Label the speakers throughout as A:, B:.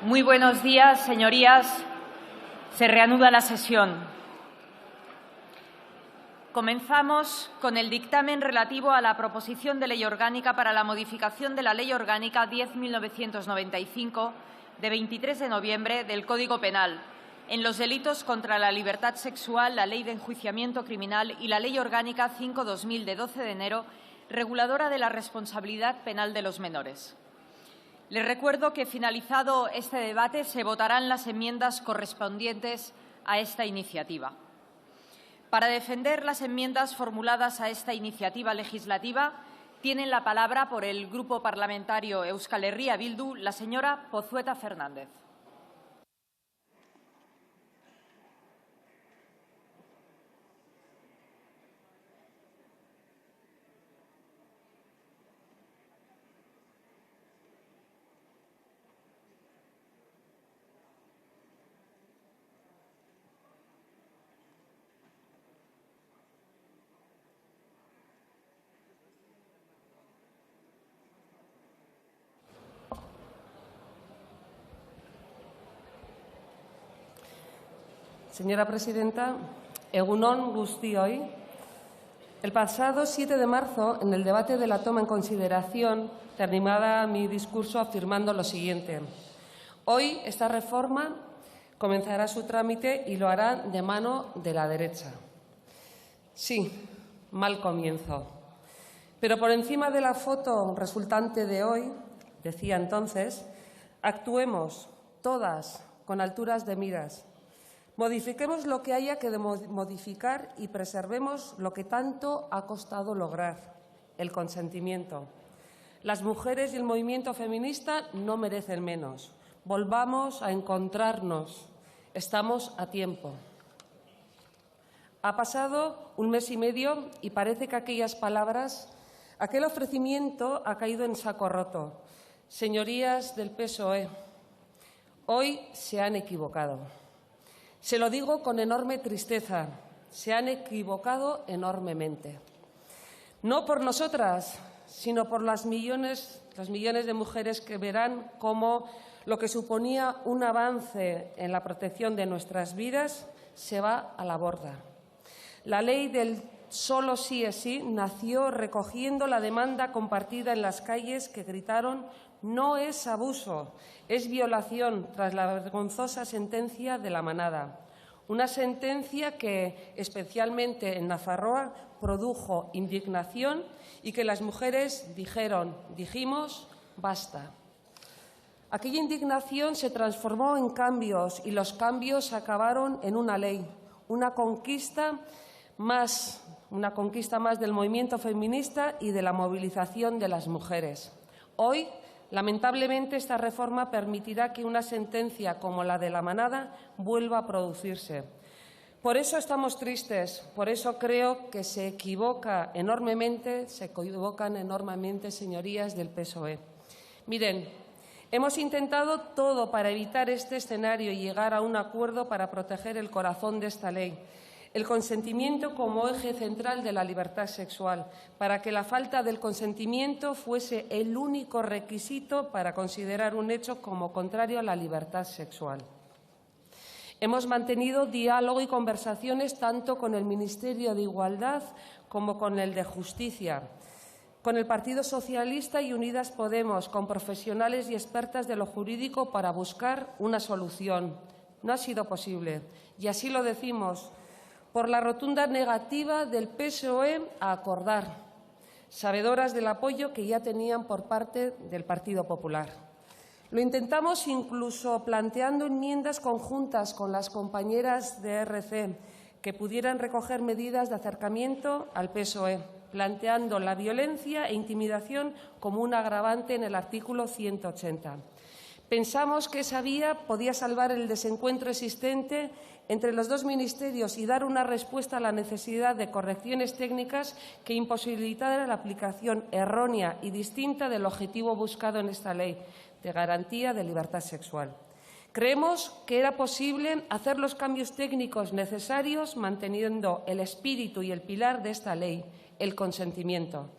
A: Muy buenos días, señorías. Se reanuda la sesión. Comenzamos con el dictamen relativo a la proposición de ley orgánica para la modificación de la Ley Orgánica 10.995 de 23 de noviembre del Código Penal en los delitos contra la libertad sexual, la Ley de Enjuiciamiento Criminal y la Ley Orgánica 5/2000 de 12 de enero, reguladora de la responsabilidad penal de los menores. Les recuerdo que, finalizado este debate, se votarán las enmiendas correspondientes a esta iniciativa. Para defender las enmiendas formuladas a esta iniciativa legislativa, tienen la palabra por el Grupo Parlamentario Euskal Herria Bildu la señora Pozueta Fernández.
B: Señora presidenta, egun on guztioi. El pasado 7 de marzo, en el debate de la toma en consideración, terminaba mi discurso afirmando lo siguiente. Hoy esta reforma comenzará su trámite y lo hará de mano de la derecha. Sí, mal comienzo. Pero por encima de la foto resultante de hoy, decía entonces, actuemos todas con alturas de miras. Modifiquemos lo que haya que modificar y preservemos lo que tanto ha costado lograr, el consentimiento. Las mujeres y el movimiento feminista no merecen menos. Volvamos a encontrarnos. Estamos a tiempo. Ha pasado un mes y medio y parece que aquellas palabras, aquel ofrecimiento ha caído en saco roto. Señorías del PSOE, hoy se han equivocado. Se lo digo con enorme tristeza, se han equivocado enormemente. No por nosotras, sino por los millones de mujeres que verán cómo lo que suponía un avance en la protección de nuestras vidas se va a la borda. La ley del solo sí es sí nació recogiendo la demanda compartida en las calles que gritaron «No es abuso, es violación» tras la vergonzosa sentencia de la manada. Una sentencia que, especialmente en Nafarroa, produjo indignación y que las mujeres dijimos, basta. Aquella indignación se transformó en cambios y los cambios acabaron en una ley, una conquista más del movimiento feminista y de la movilización de las mujeres. Hoy, lamentablemente, esta reforma permitirá que una sentencia como la de la manada vuelva a producirse. Por eso estamos tristes, por eso creo que se equivocan enormemente, señorías del PSOE. Miren, hemos intentado todo para evitar este escenario y llegar a un acuerdo para proteger el corazón de esta ley. El consentimiento como eje central de la libertad sexual, para que la falta del consentimiento fuese el único requisito para considerar un hecho como contrario a la libertad sexual. Hemos mantenido diálogo y conversaciones tanto con el Ministerio de Igualdad como con el de Justicia, con el Partido Socialista y Unidas Podemos, con profesionales y expertas de lo jurídico para buscar una solución. No ha sido posible, y así lo decimos, por la rotunda negativa del PSOE a acordar, sabedoras del apoyo que ya tenían por parte del Partido Popular. Lo intentamos incluso planteando enmiendas conjuntas con las compañeras de RC que pudieran recoger medidas de acercamiento al PSOE, planteando la violencia e intimidación como un agravante en el artículo 180. Pensamos que esa vía podía salvar el desencuentro existente entre los dos ministerios y dar una respuesta a la necesidad de correcciones técnicas que imposibilitaran la aplicación errónea y distinta del objetivo buscado en esta ley de garantía de libertad sexual. Creemos que era posible hacer los cambios técnicos necesarios manteniendo el espíritu y el pilar de esta ley, el consentimiento.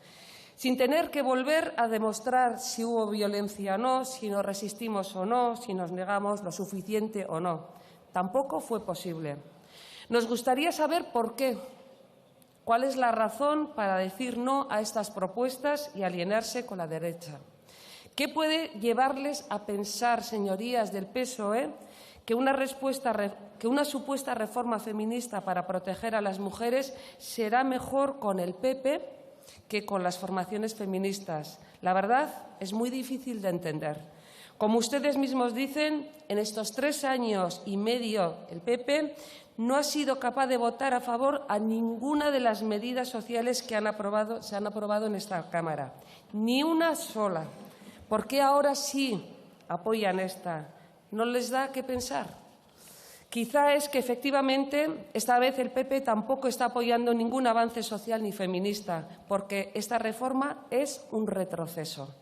B: sin tener que volver a demostrar si hubo violencia o no, si nos resistimos o no, si nos negamos lo suficiente o no. Tampoco fue posible. Nos gustaría saber por qué. ¿Cuál es la razón para decir no a estas propuestas y alinearse con la derecha? ¿Qué puede llevarles a pensar, señorías del PSOE, que una supuesta reforma feminista para proteger a las mujeres será mejor con el PP que con las formaciones feministas? La verdad es muy difícil de entender. Como ustedes mismos dicen, en estos 3 años y medio el PP no ha sido capaz de votar a favor a ninguna de las medidas sociales que se han aprobado en esta Cámara. Ni una sola. ¿Por qué ahora sí apoyan esta? ¿No les da qué pensar? Quizá es que efectivamente esta vez el PP tampoco está apoyando ningún avance social ni feminista, porque esta reforma es un retroceso.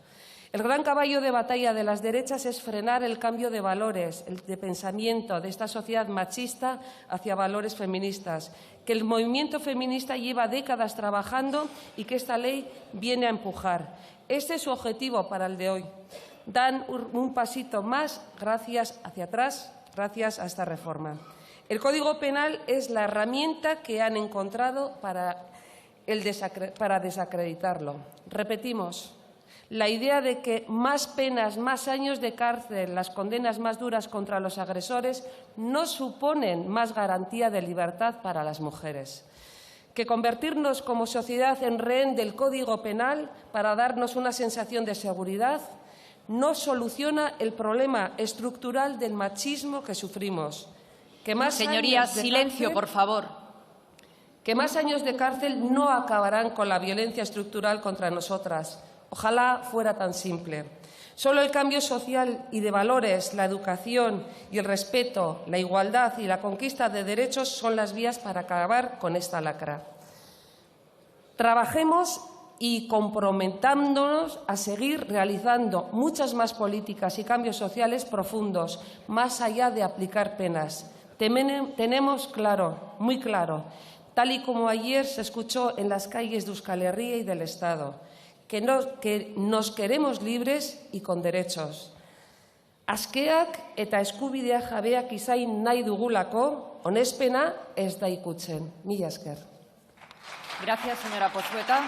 B: El gran caballo de batalla de las derechas es frenar el cambio de valores, de pensamiento de esta sociedad machista hacia valores feministas, que el movimiento feminista lleva décadas trabajando y que esta ley viene a empujar. Este es su objetivo para el de hoy. Dan un pasito más hacia atrás gracias a esta reforma. El Código Penal es la herramienta que han encontrado para desacreditarlo. Repetimos. La idea de que más penas, más años de cárcel, las condenas más duras contra los agresores no suponen más garantía de libertad para las mujeres. Que convertirnos como sociedad en rehén del Código Penal para darnos una sensación de seguridad no soluciona el problema estructural del machismo que sufrimos. Que más
A: Señorías, silencio, por favor.
B: Que más años de cárcel no acabarán con la violencia estructural contra nosotras. Ojalá fuera tan simple. Solo el cambio social y de valores, la educación y el respeto, la igualdad y la conquista de derechos son las vías para acabar con esta lacra. Trabajemos y comprometándonos a seguir realizando muchas más políticas y cambios sociales profundos, más allá de aplicar penas. Tenemos claro, muy claro, tal y como ayer se escuchó en las calles de Euskal Herria y del Estado, que nos queremos libres y con derechos. Askeak eta eskubideak jabeak izain nahi dugulako, onespena ez da ikutzen. Mila esker.
A: Gracias, señora Pozueta.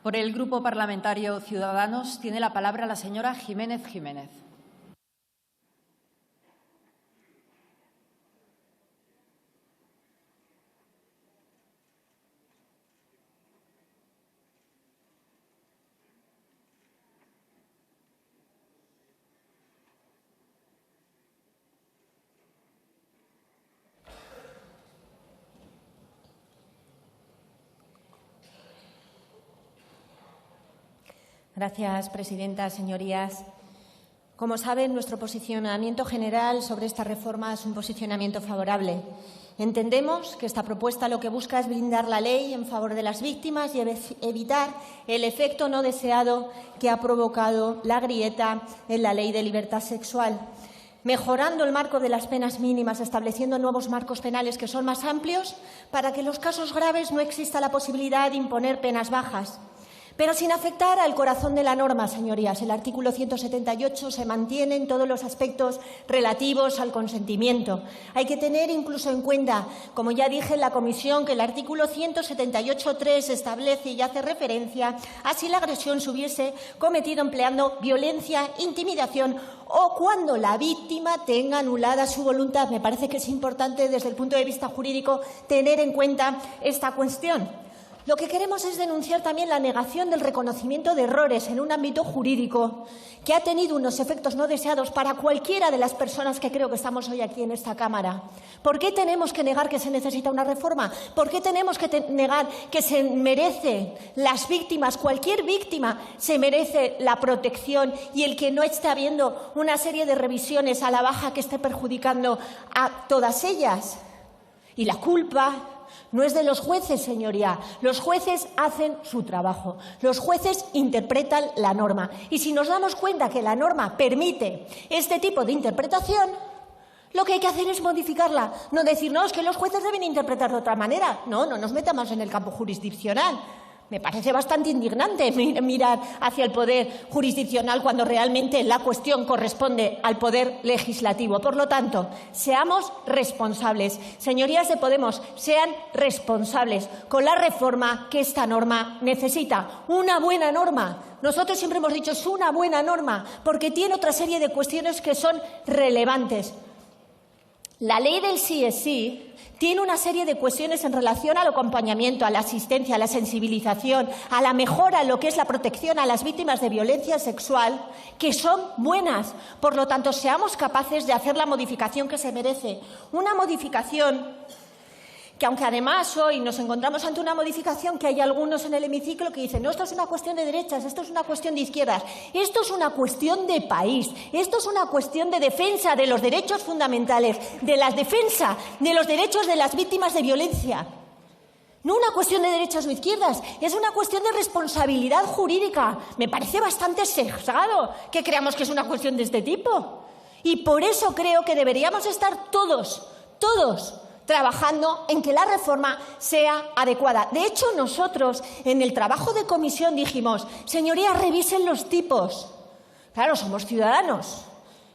A: Por el Grupo Parlamentario Ciudadanos tiene la palabra la señora Jiménez Jiménez.
C: Gracias, presidenta. Señorías, como saben, nuestro posicionamiento general sobre esta reforma es un posicionamiento favorable. Entendemos que esta propuesta lo que busca es blindar la ley en favor de las víctimas y evitar el efecto no deseado que ha provocado la grieta en la Ley de Libertad Sexual, mejorando el marco de las penas mínimas, estableciendo nuevos marcos penales que son más amplios para que en los casos graves no exista la posibilidad de imponer penas bajas. Pero sin afectar al corazón de la norma, señorías. El artículo 178 se mantiene en todos los aspectos relativos al consentimiento. Hay que tener incluso en cuenta, como ya dije en la comisión, que el artículo 178.3 establece y hace referencia a si la agresión se hubiese cometido empleando violencia, intimidación o cuando la víctima tenga anulada su voluntad. Me parece que es importante, desde el punto de vista jurídico, tener en cuenta esta cuestión. Lo que queremos es denunciar también la negación del reconocimiento de errores en un ámbito jurídico que ha tenido unos efectos no deseados para cualquiera de las personas que creo que estamos hoy aquí en esta Cámara. ¿Por qué tenemos que negar que se necesita una reforma? ¿Por qué tenemos que negar que se merecen las víctimas? Cualquier víctima se merece la protección y el que no esté habiendo una serie de revisiones a la baja que esté perjudicando a todas ellas. Y la culpa no es de los jueces, señoría. Los jueces hacen su trabajo. Los jueces interpretan la norma. Y si nos damos cuenta que la norma permite este tipo de interpretación, lo que hay que hacer es modificarla. No decir, no, es que los jueces deben interpretar de otra manera. No, no nos metamos en el campo jurisdiccional. Me parece bastante indignante mirar hacia el poder jurisdiccional cuando realmente la cuestión corresponde al poder legislativo. Por lo tanto, seamos responsables. Señorías de Podemos, sean responsables con la reforma que esta norma necesita. Una buena norma. Nosotros siempre hemos dicho, es una buena norma, porque tiene otra serie de cuestiones que son relevantes. La ley del sí es sí tiene una serie de cuestiones en relación al acompañamiento, a la asistencia, a la sensibilización, a la mejora en lo que es la protección a las víctimas de violencia sexual, que son buenas. Por lo tanto, seamos capaces de hacer la modificación que se merece. Una modificación que, aunque además hoy nos encontramos ante una modificación que hay algunos en el hemiciclo que dicen, no, esto es una cuestión de derechas, esto es una cuestión de izquierdas, esto es una cuestión de país, esto es una cuestión de defensa de los derechos fundamentales, de la defensa de los derechos de las víctimas de violencia. No una cuestión de derechas o izquierdas, es una cuestión de responsabilidad jurídica. Me parece bastante sesgado que creamos que es una cuestión de este tipo. Y por eso creo que deberíamos estar todos trabajando en que la reforma sea adecuada. De hecho, nosotros en el trabajo de comisión dijimos, señorías, revisen los tipos. Claro, somos ciudadanos.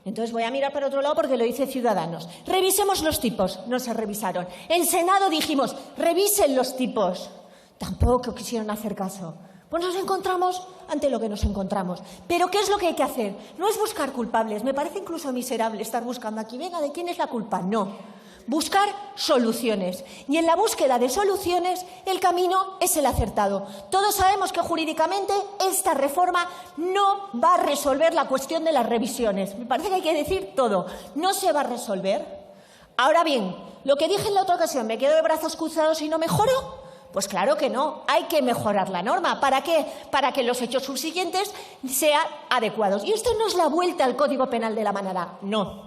C: Entonces voy a mirar para otro lado porque lo dice Ciudadanos. Revisemos los tipos. No se revisaron. En Senado dijimos, revisen los tipos. Tampoco quisieron hacer caso. Pues nos encontramos ante lo que nos encontramos. Pero ¿qué es lo que hay que hacer? No es buscar culpables. Me parece incluso miserable estar buscando aquí, venga, ¿de quién es la culpa? No. Buscar soluciones. Y en la búsqueda de soluciones, el camino es el acertado. Todos sabemos que jurídicamente esta reforma no va a resolver la cuestión de las revisiones. Me parece que hay que decir todo. No se va a resolver. Ahora bien, lo que dije en la otra ocasión, ¿me quedo de brazos cruzados y no mejoro? Pues claro que no. Hay que mejorar la norma. ¿Para qué? Para que los hechos subsiguientes sean adecuados. Y esto no es la vuelta al Código Penal de la manada. No.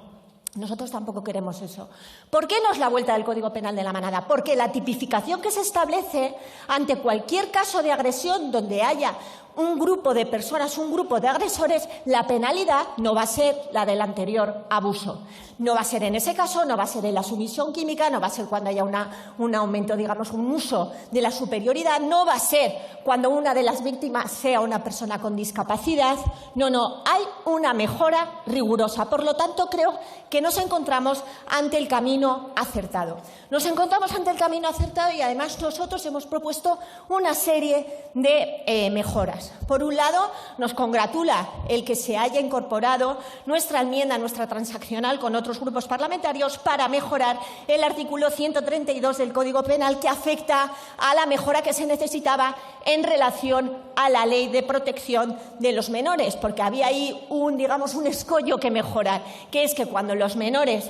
C: Nosotros tampoco queremos eso. ¿Por qué no es la vuelta del Código Penal de la manada? Porque la tipificación que se establece ante cualquier caso de agresión donde haya un grupo de personas, un grupo de agresores, la penalidad no va a ser la del anterior abuso. No va a ser en ese caso, no va a ser en la sumisión química, no va a ser cuando haya un aumento, digamos, un uso de la superioridad, no va a ser cuando una de las víctimas sea una persona con discapacidad. No, hay una mejora rigurosa. Por lo tanto, creo que nos encontramos ante el camino acertado. Nos encontramos ante el camino acertado y además nosotros hemos propuesto una serie de mejoras. Por un lado, nos congratula el que se haya incorporado nuestra enmienda, nuestra transaccional con otros grupos parlamentarios para mejorar el artículo 132 del Código Penal que afecta a la mejora que se necesitaba en relación a la ley de protección de los menores, porque había ahí un escollo que mejorar, que es que cuando los menores,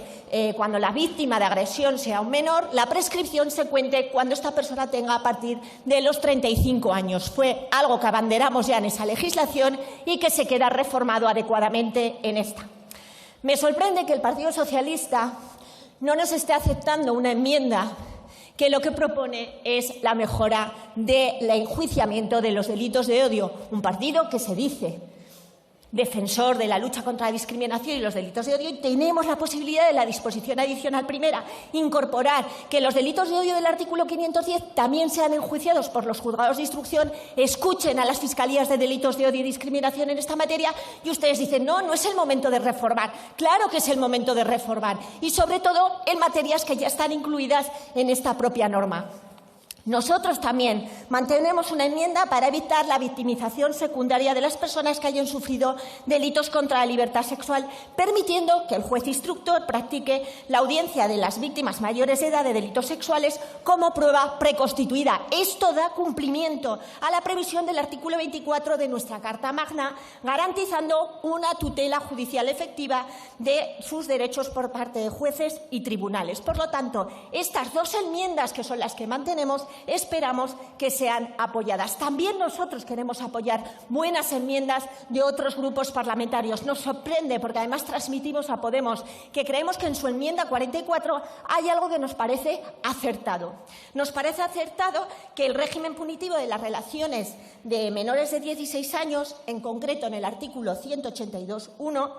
C: cuando la víctima de agresión sea un menor, la prescripción se cuente cuando esta persona tenga a partir de los 35 años. Fue algo que abanderamos ya en esa legislación y que se queda reformado adecuadamente en esta. Me sorprende que el Partido Socialista no nos esté aceptando una enmienda que lo que propone es la mejora del enjuiciamiento de los delitos de odio. Un partido que se dice defensor de la lucha contra la discriminación y los delitos de odio, y tenemos la posibilidad de la disposición adicional primera incorporar que los delitos de odio del artículo 510 también sean enjuiciados por los juzgados de instrucción, escuchen a las fiscalías de delitos de odio y discriminación en esta materia, y ustedes dicen no es el momento de reformar. Claro que es el momento de reformar, y sobre todo en materias que ya están incluidas en esta propia norma. Nosotros también mantenemos una enmienda para evitar la victimización secundaria de las personas que hayan sufrido delitos contra la libertad sexual, permitiendo que el juez instructor practique la audiencia de las víctimas mayores de edad de delitos sexuales como prueba preconstituida. Esto da cumplimiento a la previsión del artículo 24 de nuestra Carta Magna, garantizando una tutela judicial efectiva de sus derechos por parte de jueces y tribunales. Por lo tanto, estas dos enmiendas, que son las que mantenemos, esperamos que sean apoyadas. También nosotros queremos apoyar buenas enmiendas de otros grupos parlamentarios. Nos sorprende, porque además transmitimos a Podemos que creemos que en su enmienda 44 hay algo que nos parece acertado. Nos parece acertado que el régimen punitivo de las relaciones de menores de 16 años, en concreto en el artículo 182.1,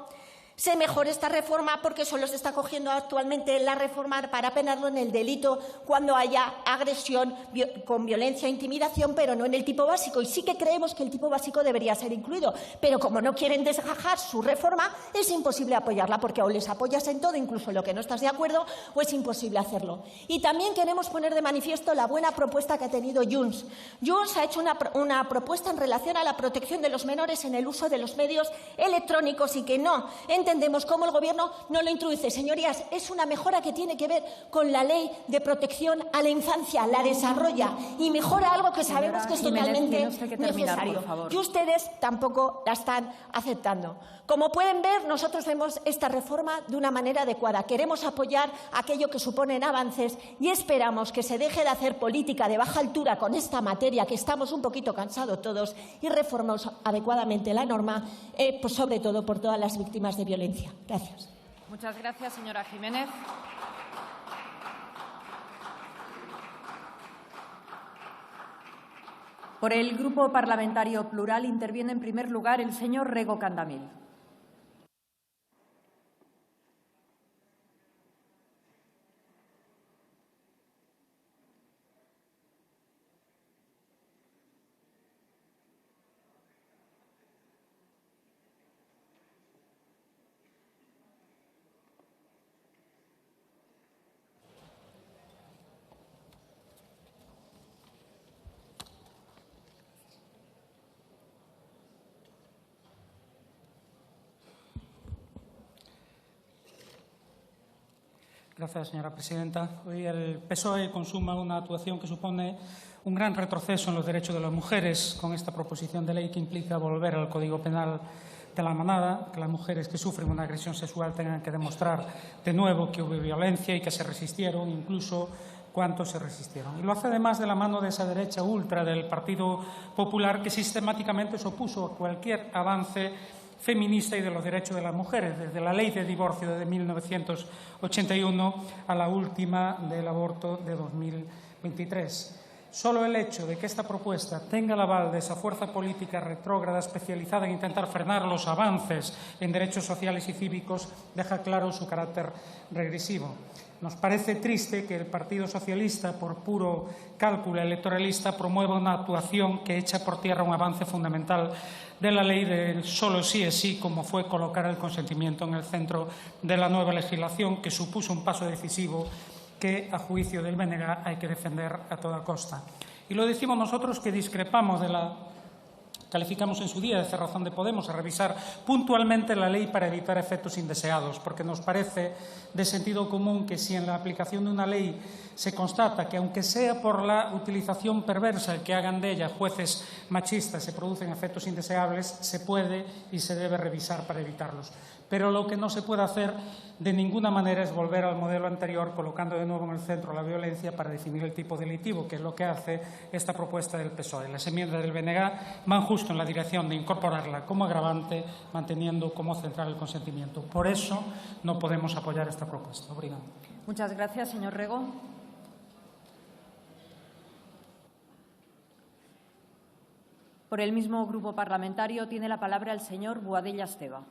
C: se mejore esta reforma, porque solo se está cogiendo actualmente la reforma para penarlo en el delito cuando haya agresión con violencia e intimidación, pero no en el tipo básico. Y sí que creemos que el tipo básico debería ser incluido, pero como no quieren desgajar su reforma, es imposible apoyarla, porque o les apoyas en todo, incluso en lo que no estás de acuerdo, o es imposible hacerlo. Y también queremos poner de manifiesto la buena propuesta que ha tenido Junts. Junts ha hecho una propuesta en relación a la protección de los menores en el uso de los medios electrónicos y que no entendemos cómo el Gobierno no lo introduce. Señorías, es una mejora que tiene que ver con la Ley de Protección a la Infancia, la desarrolla y mejora algo que sabemos que es totalmente necesario. Y ustedes tampoco la están aceptando. Como pueden ver, nosotros vemos esta reforma de una manera adecuada. Queremos apoyar aquello que suponen avances y esperamos que se deje de hacer política de baja altura con esta materia, que estamos un poquito cansados todos, y reformemos adecuadamente la norma, pues sobre todo por todas las víctimas de violencia. Gracias.
A: Muchas gracias, señora Jiménez. Por el Grupo Parlamentario Plural interviene en primer lugar el señor Rego Candamil.
D: Gracias, señora presidenta. Hoy el PSOE consuma una actuación que supone un gran retroceso en los derechos de las mujeres con esta proposición de ley que implica volver al Código Penal de la manada, que las mujeres que sufren una agresión sexual tengan que demostrar de nuevo que hubo violencia y que se resistieron, incluso cuánto se resistieron. Y lo hace además de la mano de esa derecha ultra del Partido Popular, que sistemáticamente se opuso a cualquier avance feminista y de los derechos de las mujeres, desde la ley de divorcio de 1981 a la última del aborto de 2023. Solo el hecho de que esta propuesta tenga el aval de esa fuerza política retrógrada especializada en intentar frenar los avances en derechos sociales y cívicos deja claro su carácter regresivo. Nos parece triste que el Partido Socialista, por puro cálculo electoralista, promueva una actuación que echa por tierra un avance fundamental de la ley del solo sí es sí, como fue colocar el consentimiento en el centro de la nueva legislación, que supuso un paso decisivo que, a juicio del BNG, hay que defender a toda costa. Y lo decimos nosotros, que discrepamos de la calificamos en su día de cerrazón de Podemos a revisar puntualmente la ley para evitar efectos indeseados, porque nos parece de sentido común que si en la aplicación de una ley se constata que, aunque sea por la utilización perversa que hagan de ella jueces machistas, se producen efectos indeseables, se puede y se debe revisar para evitarlos. Pero lo que no se puede hacer de ninguna manera es volver al modelo anterior, colocando de nuevo en el centro la violencia para definir el tipo delictivo, que es lo que hace esta propuesta del PSOE. Las enmiendas del BNG van justo en la dirección de incorporarla como agravante, manteniendo como central el consentimiento. Por eso no podemos apoyar esta propuesta. Obrigado.
A: Muchas gracias, señor Rego. Por el mismo grupo parlamentario tiene la palabra el señor Boadella Esteva.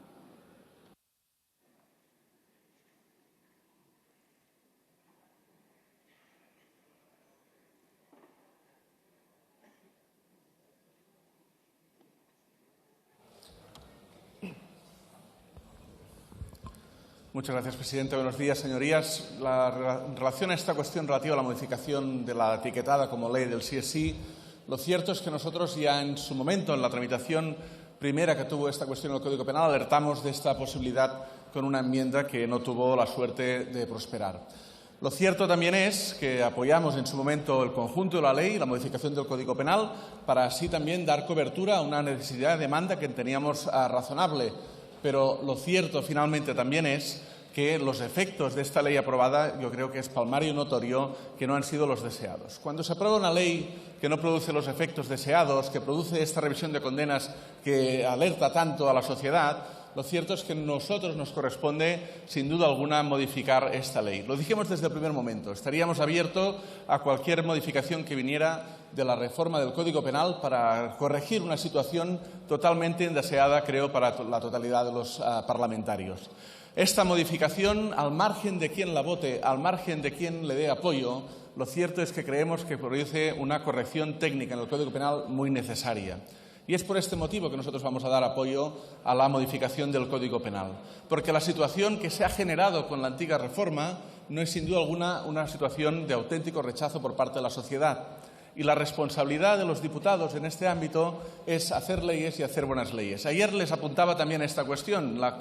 E: Muchas gracias, presidente. Buenos días, señorías. En relación a esta cuestión relativa a la modificación de la etiquetada como ley del sí es sí, lo cierto es que nosotros ya en su momento, en la tramitación primera que tuvo esta cuestión en el Código Penal, alertamos de esta posibilidad con una enmienda que no tuvo la suerte de prosperar. Lo cierto también es que apoyamos en su momento el conjunto de la ley, la modificación del Código Penal, para así también dar cobertura a una necesidad de demanda que teníamos razonable. Pero lo cierto finalmente también es que los efectos de esta ley aprobada, yo creo que es palmario y notorio que no han sido los deseados. Cuando se aprueba una ley que no produce los efectos deseados, que produce esta revisión de condenas que alerta tanto a la sociedad, lo cierto es que a nosotros nos corresponde, sin duda alguna, modificar esta ley. Lo dijimos desde el primer momento. Estaríamos abiertos a cualquier modificación que viniera de la reforma del Código Penal para corregir una situación totalmente indeseada, creo, para la totalidad de los parlamentarios. Esta modificación, al margen de quien la vote, al margen de quien le dé apoyo, lo cierto es que creemos que produce una corrección técnica en el Código Penal muy necesaria. Y es por este motivo que nosotros vamos a dar apoyo a la modificación del Código Penal, porque la situación que se ha generado con la antigua reforma no es sin duda alguna una situación de auténtico rechazo por parte de la sociedad. Y la responsabilidad de los diputados en este ámbito es hacer leyes y hacer buenas leyes. Ayer les apuntaba también esta cuestión, la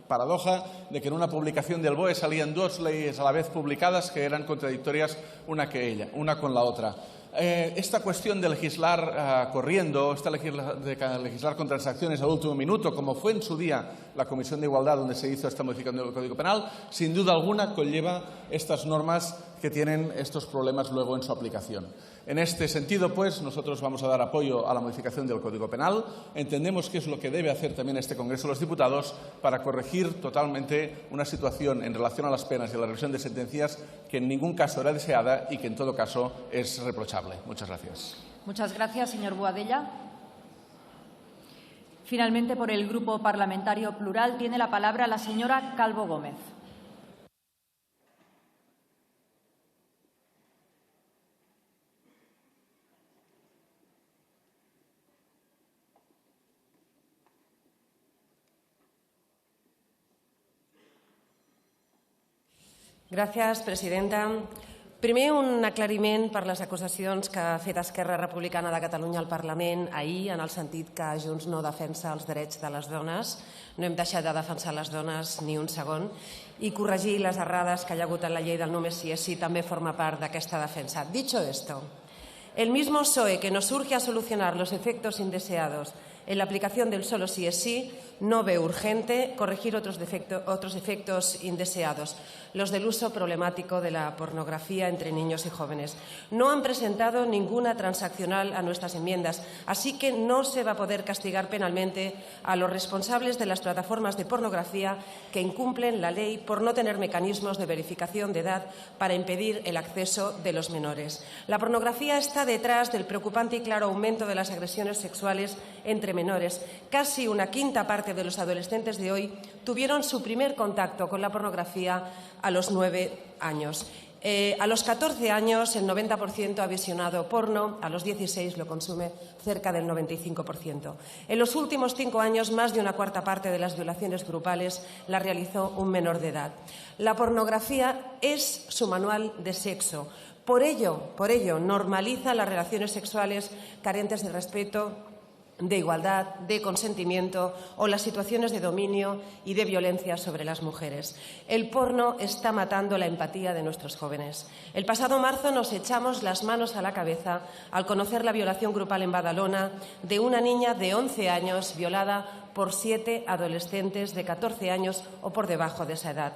E: paradoja de que en una publicación del BOE salían dos leyes a la vez publicadas que eran contradictorias una con la otra. Esta cuestión de legislar corriendo, de legislar con transacciones al último minuto, como fue en su día la Comisión de Igualdad donde se hizo esta modificación del Código Penal, sin duda alguna conlleva estas normas que tienen estos problemas luego en su aplicación. En este sentido, pues, nosotros vamos a dar apoyo a la modificación del Código Penal. Entendemos que es lo que debe hacer también este Congreso de los Diputados para corregir totalmente una situación en relación a las penas y a la revisión de sentencias que en ningún caso era deseada y que en todo caso es reprochable. Muchas gracias.
A: Muchas gracias, señor Boadella. Finalmente, por el Grupo Parlamentario Plural, tiene la palabra la señora Calvo Gómez.
B: Gràcies, presidenta. Primer, un aclariment per les acusacions que ha fet Esquerra Republicana de Catalunya al Parlament ahir, en el sentit que Junts no defensa els drets de les dones. No hem deixat de defensar les dones ni un segon. I corregir les errades que hi ha hagut en la llei del només sí és sí també forma part d'aquesta defensa. Dicho esto, el mismo PSOE que nos urge a solucionar los efectos indeseados en la aplicación del solo sí es sí, no ve urgente corregir otros efectos indeseados, los del uso problemático de la pornografía entre niños y jóvenes. No han presentado ninguna transaccional a nuestras enmiendas, así que no se va a poder castigar penalmente a los responsables de las plataformas de pornografía que incumplen la ley por no tener mecanismos de verificación de edad para impedir el acceso de los menores. La pornografía está detrás del preocupante y claro aumento de las agresiones sexuales entre menores. Casi una quinta parte de los adolescentes de hoy tuvieron su primer contacto con la pornografía a los 9 años. A los 14 años el 90% ha visionado porno, a los 16 lo consume cerca del 95%. En los últimos 5 años, más de una cuarta parte de las violaciones grupales la realizó un menor de edad. La pornografía es su manual de sexo. Por ello, normaliza las relaciones sexuales carentes de respeto, de igualdad, de consentimiento o las situaciones de dominio y de violencia sobre las mujeres. El porno está matando la empatía de nuestros jóvenes. El pasado marzo nos echamos las manos a la cabeza al conocer la violación grupal en Badalona de una niña de 11 años violada por 7 adolescentes de 14 años o por debajo de esa edad.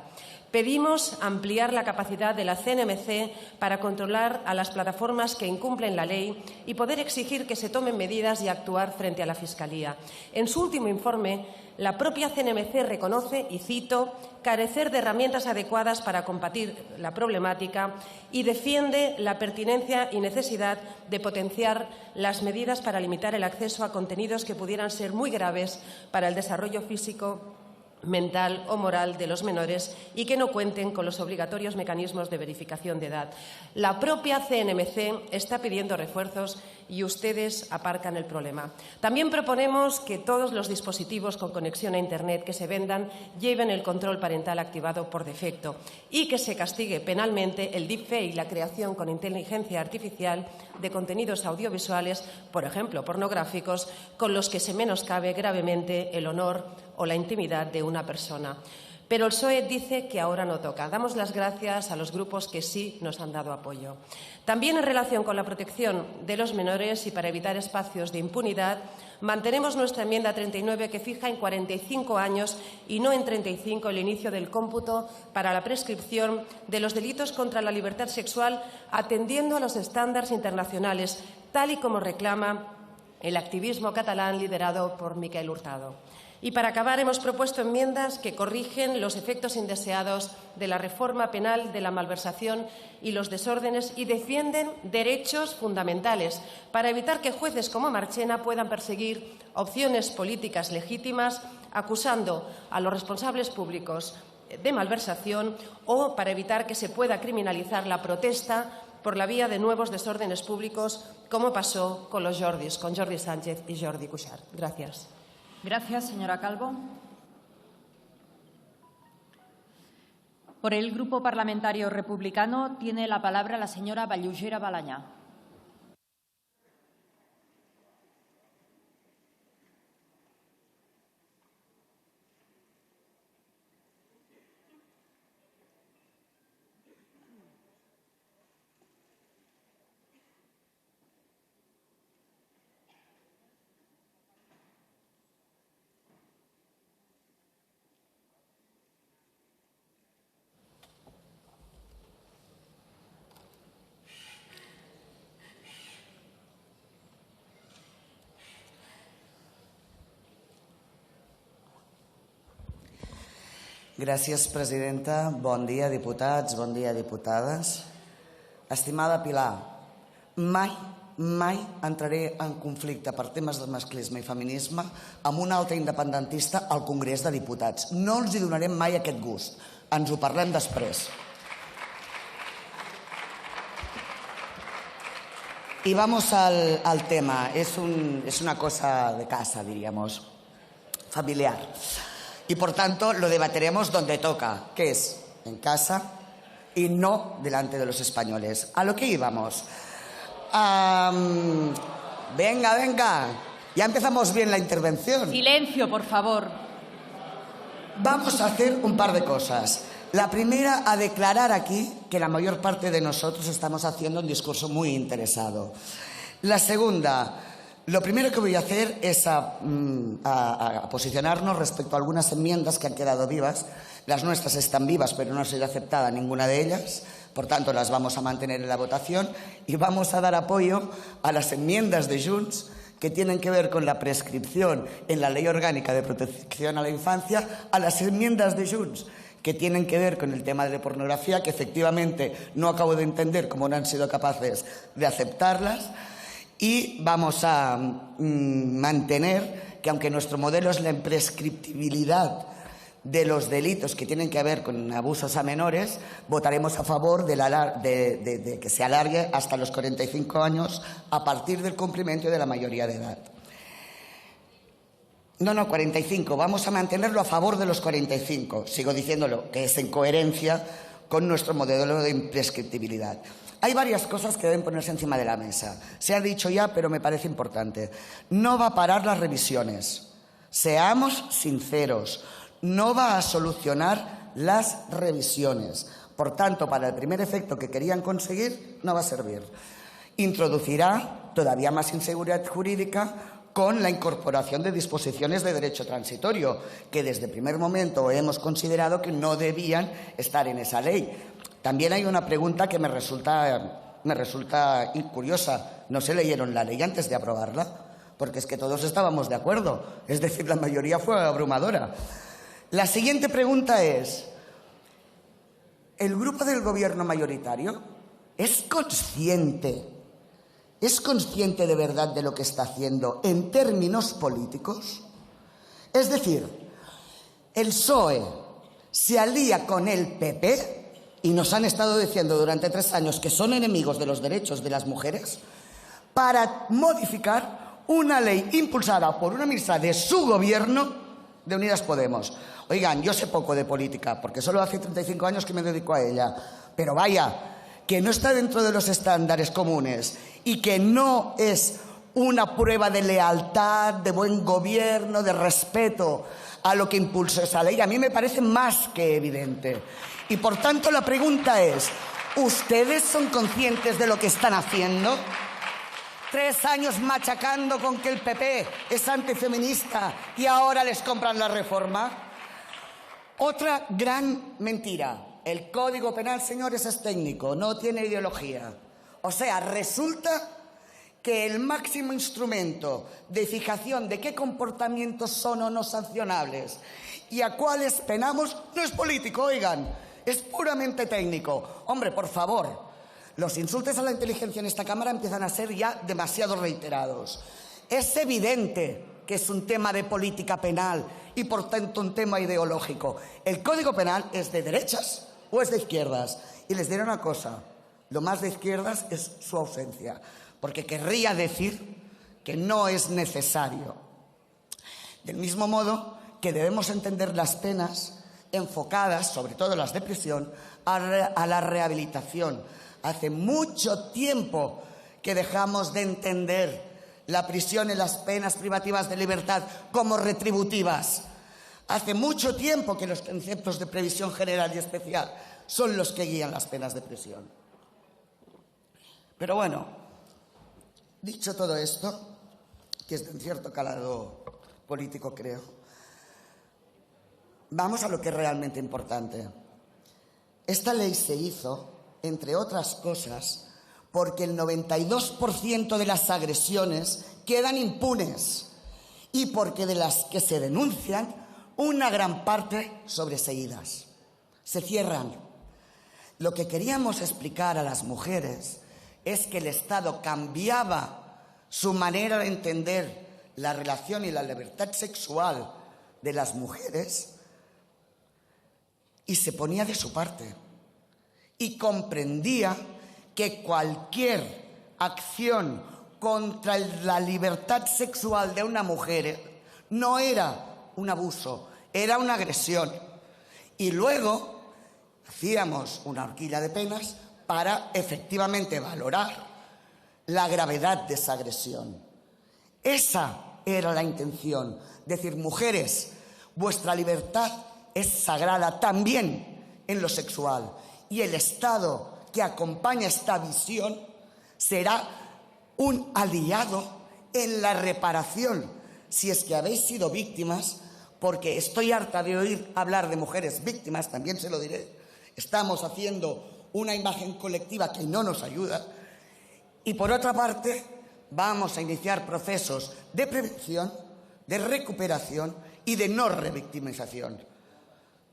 B: Pedimos ampliar la capacidad de la CNMC para controlar a las plataformas que incumplen la ley y poder exigir que se tomen medidas y actuar frente a la Fiscalía. En su último informe, la propia CNMC reconoce, y cito, carecer de herramientas adecuadas para combatir la problemática y defiende la pertinencia y necesidad de potenciar las medidas para limitar el acceso a contenidos que pudieran ser muy graves para el desarrollo físico, mental o moral de los menores y que no cuenten con los obligatorios mecanismos de verificación de edad. La propia CNMC está pidiendo refuerzos y ustedes aparcan el problema. También proponemos que todos los dispositivos con conexión a Internet que se vendan lleven el control parental activado por defecto y que se castigue penalmente el deepfake, la creación con inteligencia artificial de contenidos audiovisuales, por ejemplo, pornográficos, con los que se menoscabe gravemente el honor o la intimidad de una persona. Pero el PSOE dice que ahora no toca. Damos las gracias a los grupos que sí nos han dado apoyo. También en relación con la protección de los menores y para evitar espacios de impunidad, mantenemos nuestra enmienda 39 que fija en 45 años y no en 35 el inicio del cómputo para la prescripción de los delitos contra la libertad sexual, atendiendo a los estándares internacionales, tal y como reclama el activismo catalán liderado por Miquel Hurtado. Y para acabar, hemos propuesto enmiendas que corrigen los efectos indeseados de la reforma penal de la malversación y los desórdenes y defienden derechos fundamentales para evitar que jueces como Marchena puedan perseguir opciones políticas legítimas acusando a los responsables públicos de malversación o para evitar que se pueda criminalizar la protesta por la vía de nuevos desórdenes públicos, como pasó con los Jordis, con Jordi Sánchez y Jordi Cuixart. Gracias.
A: Gracias, señora Calvo. Por el Grupo Parlamentario Republicano tiene la palabra la señora Vallugera Balañá.
F: Gràcies, presidenta. Bon dia, diputats, bon dia, diputades. Estimada Pilar, mai entraré en conflicte per temes de masclisme i feminisme amb un altre independentista al Congrés de Diputats. No els hi donarem mai aquest gust. Ens ho parlem després. Y vamos al tema. Es una cosa de casa, diríamos, familiar. Y por tanto lo debatiremos donde toca, que es en casa y no delante de los españoles. A lo que íbamos. Venga. Ya empezamos bien la intervención.
A: Silencio, por favor.
F: Vamos a hacer un par de cosas. La primera, a declarar aquí que la mayor parte de nosotros estamos haciendo un discurso muy interesado. La segunda, lo primero que voy a hacer es a posicionarnos respecto a algunas enmiendas que han quedado vivas. Las nuestras están vivas, pero no ha sido aceptada ninguna de ellas. Por tanto, las vamos a mantener en la votación y vamos a dar apoyo a las enmiendas de Junts que tienen que ver con la prescripción en la Ley Orgánica de Protección a la Infancia, a las enmiendas de Junts que tienen que ver con el tema de la pornografía, que efectivamente no acabo de entender cómo no han sido capaces de aceptarlas. Y vamos a mantener que, aunque nuestro modelo es la imprescriptibilidad de los delitos que tienen que ver con abusos a menores, votaremos a favor de que se alargue hasta los 45 años a partir del cumplimiento de la mayoría de edad. No, 45. Vamos a mantenerlo a favor de los 45. Sigo diciéndolo, que es en coherencia con nuestro modelo de imprescriptibilidad. Hay varias cosas que deben ponerse encima de la mesa. Se ha dicho ya, pero me parece importante. No va a parar las revisiones. Seamos sinceros. No va a solucionar las revisiones. Por tanto, para el primer efecto que querían conseguir, no va a servir. Introducirá todavía más inseguridad jurídica con la incorporación de disposiciones de derecho transitorio, que desde el primer momento hemos considerado que no debían estar en esa ley. También hay una pregunta que me resulta curiosa. ¿No se leyeron la ley antes de aprobarla? Porque es que todos estábamos de acuerdo. Es decir, la mayoría fue abrumadora. La siguiente pregunta es: ¿el grupo del gobierno mayoritario es consciente de verdad de lo que está haciendo en términos políticos? Es decir, el PSOE se alía con el PP y nos han estado diciendo durante 3 años que son enemigos de los derechos de las mujeres para modificar una ley impulsada por una ministra de su gobierno, de Unidas Podemos. Oigan, yo sé poco de política, porque solo hace 35 años que me dedico a ella, pero vaya, que no está dentro de los estándares comunes y que no es una prueba de lealtad, de buen gobierno, de respeto a lo que impulsó esa ley. A mí me parece más que evidente. Y por tanto la pregunta es, ¿ustedes son conscientes de lo que están haciendo? 3 años machacando con que el PP es antifeminista y ahora les compran la reforma. Otra gran mentira. El Código Penal, señores, es técnico, no tiene ideología. O sea, resulta que el máximo instrumento de fijación de qué comportamientos son o no sancionables y a cuáles penamos no es político, oigan, es puramente técnico. Hombre, por favor, los insultos a la inteligencia en esta Cámara empiezan a ser ya demasiado reiterados. Es evidente que es un tema de política penal y, por tanto, un tema ideológico. ¿El Código Penal es de derechas o es de izquierdas? Y les diré una cosa, lo más de izquierdas es su ausencia, porque querría decir que no es necesario. Del mismo modo que debemos entender las penas enfocadas, sobre todo las de prisión, a la rehabilitación. Hace mucho tiempo que dejamos de entender la prisión y las penas privativas de libertad como retributivas. Hace mucho tiempo que los conceptos de previsión general y especial son los que guían las penas de prisión. Pero bueno, dicho todo esto, que es de un cierto calado político, creo, vamos a lo que es realmente importante. Esta ley se hizo, entre otras cosas, porque el 92% de las agresiones quedan impunes y porque de las que se denuncian, una gran parte sobreseídas. Se cierran. Lo que queríamos explicar a las mujeres es que el Estado cambiaba su manera de entender la relación y la libertad sexual de las mujeres y se ponía de su parte. Y comprendía que cualquier acción contra la libertad sexual de una mujer no era un abuso, era una agresión. Y luego hacíamos una horquilla de penas para efectivamente valorar la gravedad de esa agresión. Esa era la intención. Decir, mujeres, vuestra libertad es sagrada también en lo sexual. Y el Estado que acompaña esta visión será un aliado en la reparación, si es que habéis sido víctimas, porque estoy harta de oír hablar de mujeres víctimas, también se lo diré. Estamos haciendo una imagen colectiva que no nos ayuda. Y por otra parte, vamos a iniciar procesos de prevención, de recuperación y de no revictimización.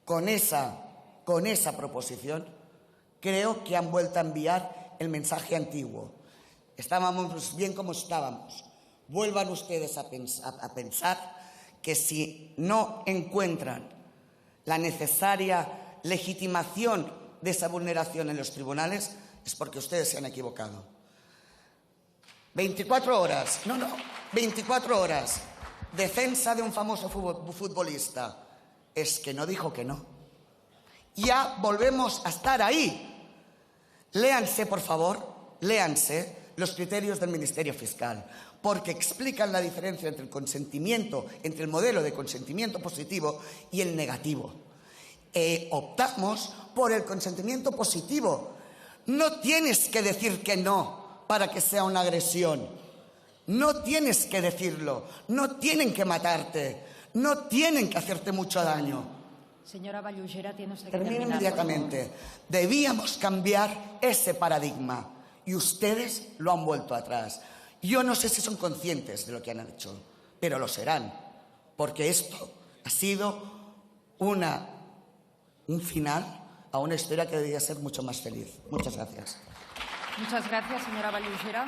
F: Con esa proposición, creo que han vuelto a enviar el mensaje antiguo. Estábamos bien como estábamos. Vuelvan ustedes a pensar que si no encuentran la necesaria legitimación de esa vulneración en los tribunales, es porque ustedes se han equivocado. 24 horas, 24 horas. Defensa de un famoso futbolista. Es que no dijo que no. Ya volvemos a estar ahí. Léanse, por favor, léanse los criterios del Ministerio Fiscal, porque explican la diferencia entre el consentimiento, entre el modelo de consentimiento positivo y el negativo. Optamos por el consentimiento positivo. No tienes que decir que no para que sea una agresión. No tienes que decirlo. No tienen que matarte. No tienen que hacerte mucho daño.
A: Señora Vallugera, tiene usted que
F: termino
A: terminar.
F: Inmediatamente. Debíamos cambiar ese paradigma y ustedes lo han vuelto atrás. Yo no sé si son conscientes de lo que han hecho, pero lo serán, porque esto ha sido un final a una historia que debería ser mucho más feliz. Muchas gracias.
A: Muchas gracias, señora Vallugera.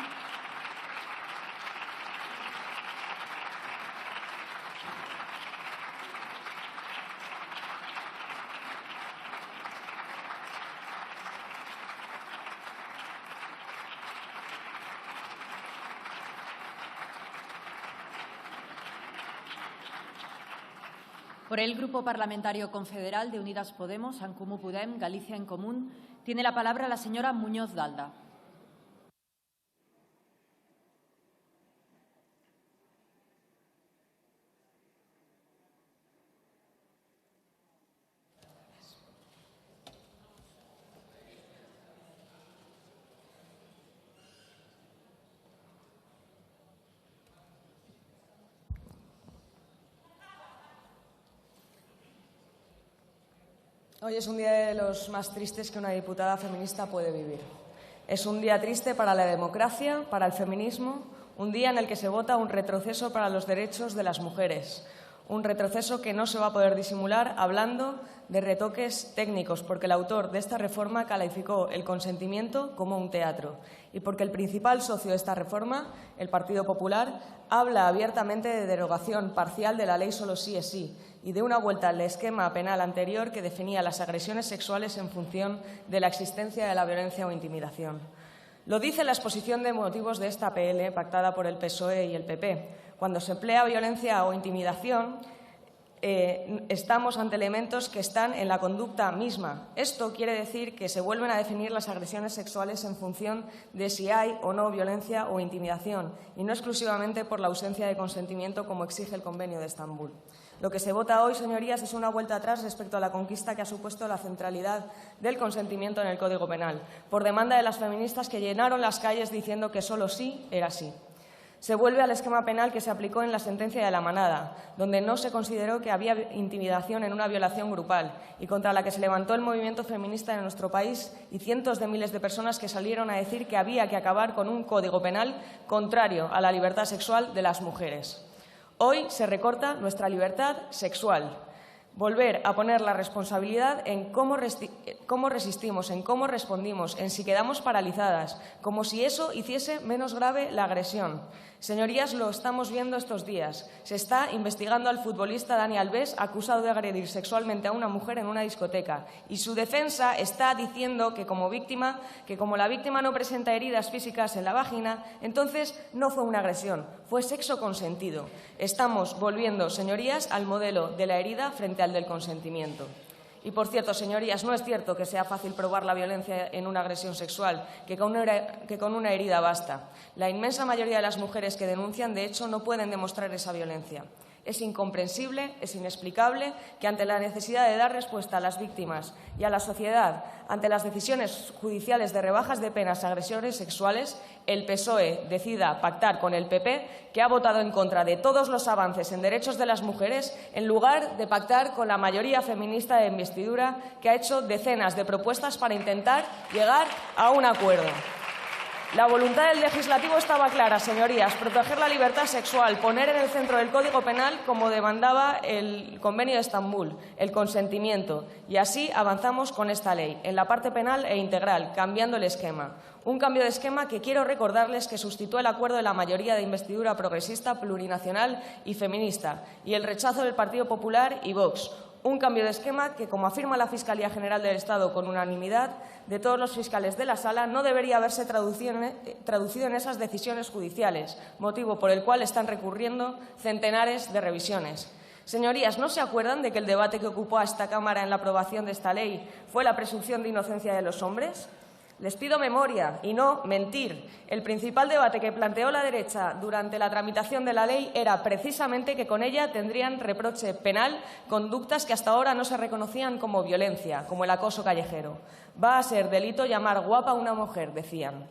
A: Por el Grupo Parlamentario Confederal de Unidas Podemos, En Comú Podem, Galicia en Común, tiene la palabra la señora Muñoz Dalda.
G: Hoy es un día de los más tristes que una diputada feminista puede vivir. Es un día triste para la democracia, para el feminismo, un día en el que se vota un retroceso para los derechos de las mujeres, un retroceso que no se va a poder disimular hablando de retoques técnicos, porque el autor de esta reforma calificó el consentimiento como un teatro y porque el principal socio de esta reforma, el Partido Popular, habla abiertamente de derogación parcial de la ley Solo sí es sí y de una vuelta al esquema penal anterior que definía las agresiones sexuales en función de la existencia de la violencia o intimidación. Lo dice la exposición de motivos de esta PL pactada por el PSOE y el PP. Cuando se emplea violencia o intimidación, estamos ante elementos que están en la conducta misma. Esto quiere decir que se vuelven a definir las agresiones sexuales en función de si hay o no violencia o intimidación, y no exclusivamente por la ausencia de consentimiento como exige el Convenio de Estambul. Lo que se vota hoy, señorías, es una vuelta atrás respecto a la conquista que ha supuesto la centralidad del consentimiento en el Código Penal, por demanda de las feministas que llenaron las calles diciendo que solo sí era sí. Se vuelve al esquema penal que se aplicó en la sentencia de La Manada, donde no se consideró que había intimidación en una violación grupal y contra la que se levantó el movimiento feminista en nuestro país y cientos de miles de personas que salieron a decir que había que acabar con un código penal contrario a la libertad sexual de las mujeres. Hoy se recorta nuestra libertad sexual. Volver a poner la responsabilidad en cómo resistimos, en cómo respondimos, en si quedamos paralizadas, como si eso hiciese menos grave la agresión. Señorías, lo estamos viendo estos días. Se está investigando al futbolista Dani Alves, acusado de agredir sexualmente a una mujer en una discoteca. Y su defensa está diciendo que como la víctima no presenta heridas físicas en la vagina, entonces no fue una agresión, fue sexo consentido. Estamos volviendo, señorías, al modelo de la herida frente al del consentimiento. Y, por cierto, señorías, no es cierto que sea fácil probar la violencia en una agresión sexual, que con una herida basta. La inmensa mayoría de las mujeres que denuncian, de hecho, no pueden demostrar esa violencia. Es incomprensible, es inexplicable que ante la necesidad de dar respuesta a las víctimas y a la sociedad ante las decisiones judiciales de rebajas de penas a agresiones sexuales, el PSOE decida pactar con el PP, que ha votado en contra de todos los avances en derechos de las mujeres, en lugar de pactar con la mayoría feminista de investidura, que ha hecho decenas de propuestas para intentar llegar a un acuerdo. La voluntad del legislativo estaba clara, señorías, proteger la libertad sexual, poner en el centro del Código Penal, como demandaba el Convenio de Estambul, el consentimiento. Y así avanzamos con esta ley, en la parte penal e integral, cambiando el esquema. Un cambio de esquema que quiero recordarles que sustituyó el acuerdo de la mayoría de investidura progresista, plurinacional y feminista, y el rechazo del Partido Popular y Vox. Un cambio de esquema que, como afirma la Fiscalía General del Estado con unanimidad de todos los fiscales de la Sala, no debería haberse traducido en esas decisiones judiciales, motivo por el cual están recurriendo centenares de revisiones. Señorías, ¿no se acuerdan de que el debate que ocupó a esta Cámara en la aprobación de esta ley fue la presunción de inocencia de los hombres? Les pido memoria y no mentir. El principal debate que planteó la derecha durante la tramitación de la ley era precisamente que con ella tendrían reproche penal conductas que hasta ahora no se reconocían como violencia, como el acoso callejero. Va a ser delito llamar guapa a una mujer, decían.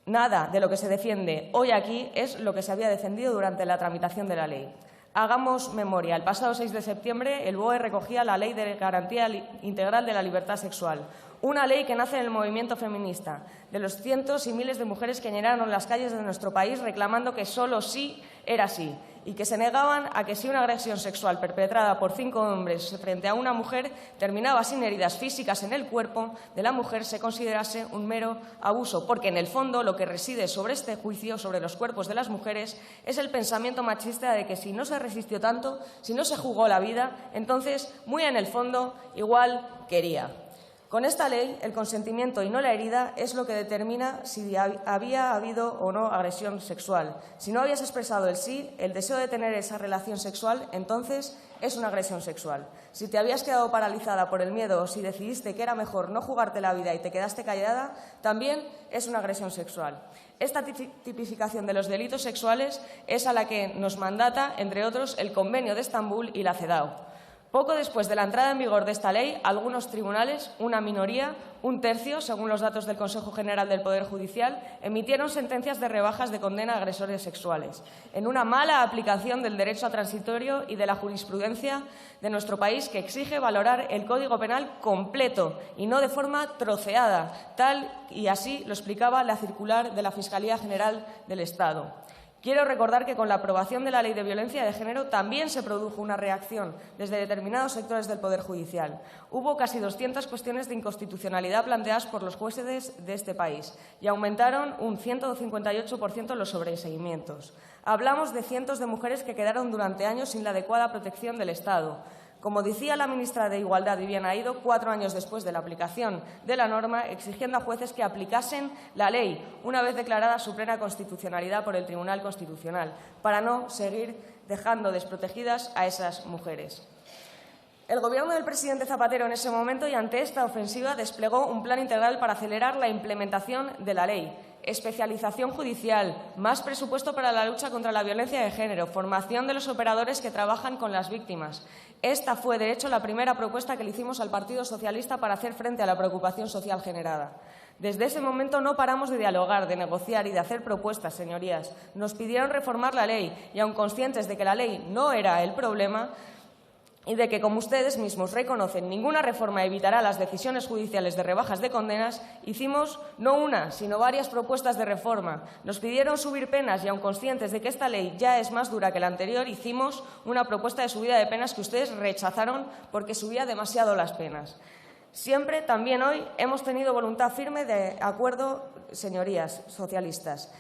G: Nada de lo que se defiende hoy aquí es lo que se había defendido durante la tramitación de la ley. Hagamos memoria. El pasado 6 de septiembre el BOE recogía la Ley de Garantía Integral de la Libertad Sexual, una ley que nace en el movimiento feminista, de los cientos y miles de mujeres que llenaron las calles de nuestro país reclamando que solo sí era sí y que se negaban a que si una agresión sexual perpetrada por 5 hombres frente a una mujer terminaba sin heridas físicas en el cuerpo de la mujer se considerase un mero abuso, porque en el fondo lo que reside sobre este juicio, sobre los cuerpos de las mujeres, es el pensamiento machista de que si no se resistió tanto, si no se jugó la vida, entonces, muy en el fondo, igual quería. Con esta ley, el consentimiento y no la herida es lo que determina si había habido o no agresión sexual. Si no habías expresado el sí, el deseo de tener esa relación sexual, entonces es una agresión sexual. Si te habías quedado paralizada por el miedo o si decidiste que era mejor no jugarte la vida y te quedaste callada, también es una agresión sexual. Esta tipificación de los delitos sexuales es a la que nos mandata, entre otros, el Convenio de Estambul y la CEDAW. Poco después de la entrada en vigor de esta ley, algunos tribunales, una minoría, un tercio, según los datos del Consejo General del Poder Judicial, emitieron sentencias de rebajas de condena a agresores sexuales, en una mala aplicación del derecho transitorio y de la jurisprudencia de nuestro país, que exige valorar el Código Penal completo y no de forma troceada, tal y así lo explicaba la circular de la Fiscalía General del Estado. Quiero recordar que con la aprobación de la Ley de Violencia de Género también se produjo una reacción desde determinados sectores del Poder Judicial. Hubo casi 200 cuestiones de inconstitucionalidad planteadas por los jueces de este país y aumentaron un 158% los sobreseimientos. Hablamos de cientos de mujeres que quedaron durante años sin la adecuada protección del Estado. Como decía la ministra de Igualdad, Viviana Aido, 4 años después de la aplicación de la norma, exigiendo a jueces que aplicasen la ley, una vez declarada su plena constitucionalidad por el Tribunal Constitucional, para no seguir dejando desprotegidas a esas mujeres. El Gobierno del presidente Zapatero en ese momento y ante esta ofensiva desplegó un plan integral para acelerar la implementación de la ley. Especialización judicial, más presupuesto para la lucha contra la violencia de género, formación de los operadores que trabajan con las víctimas. Esta fue, de hecho, la primera propuesta que le hicimos al Partido Socialista para hacer frente a la preocupación social generada. Desde ese momento no paramos de dialogar, de negociar y de hacer propuestas, señorías. Nos pidieron reformar la ley y, aun conscientes de que la ley no era el problema, y de que, como ustedes mismos reconocen, ninguna reforma evitará las decisiones judiciales de rebajas de condenas, hicimos no una, sino varias propuestas de reforma. Nos pidieron subir penas y, aun conscientes de que esta ley ya es más dura que la anterior, hicimos una propuesta de subida de penas que ustedes rechazaron porque subía demasiado las penas. Siempre, también hoy, hemos tenido voluntad firme de acuerdo, señorías socialistas.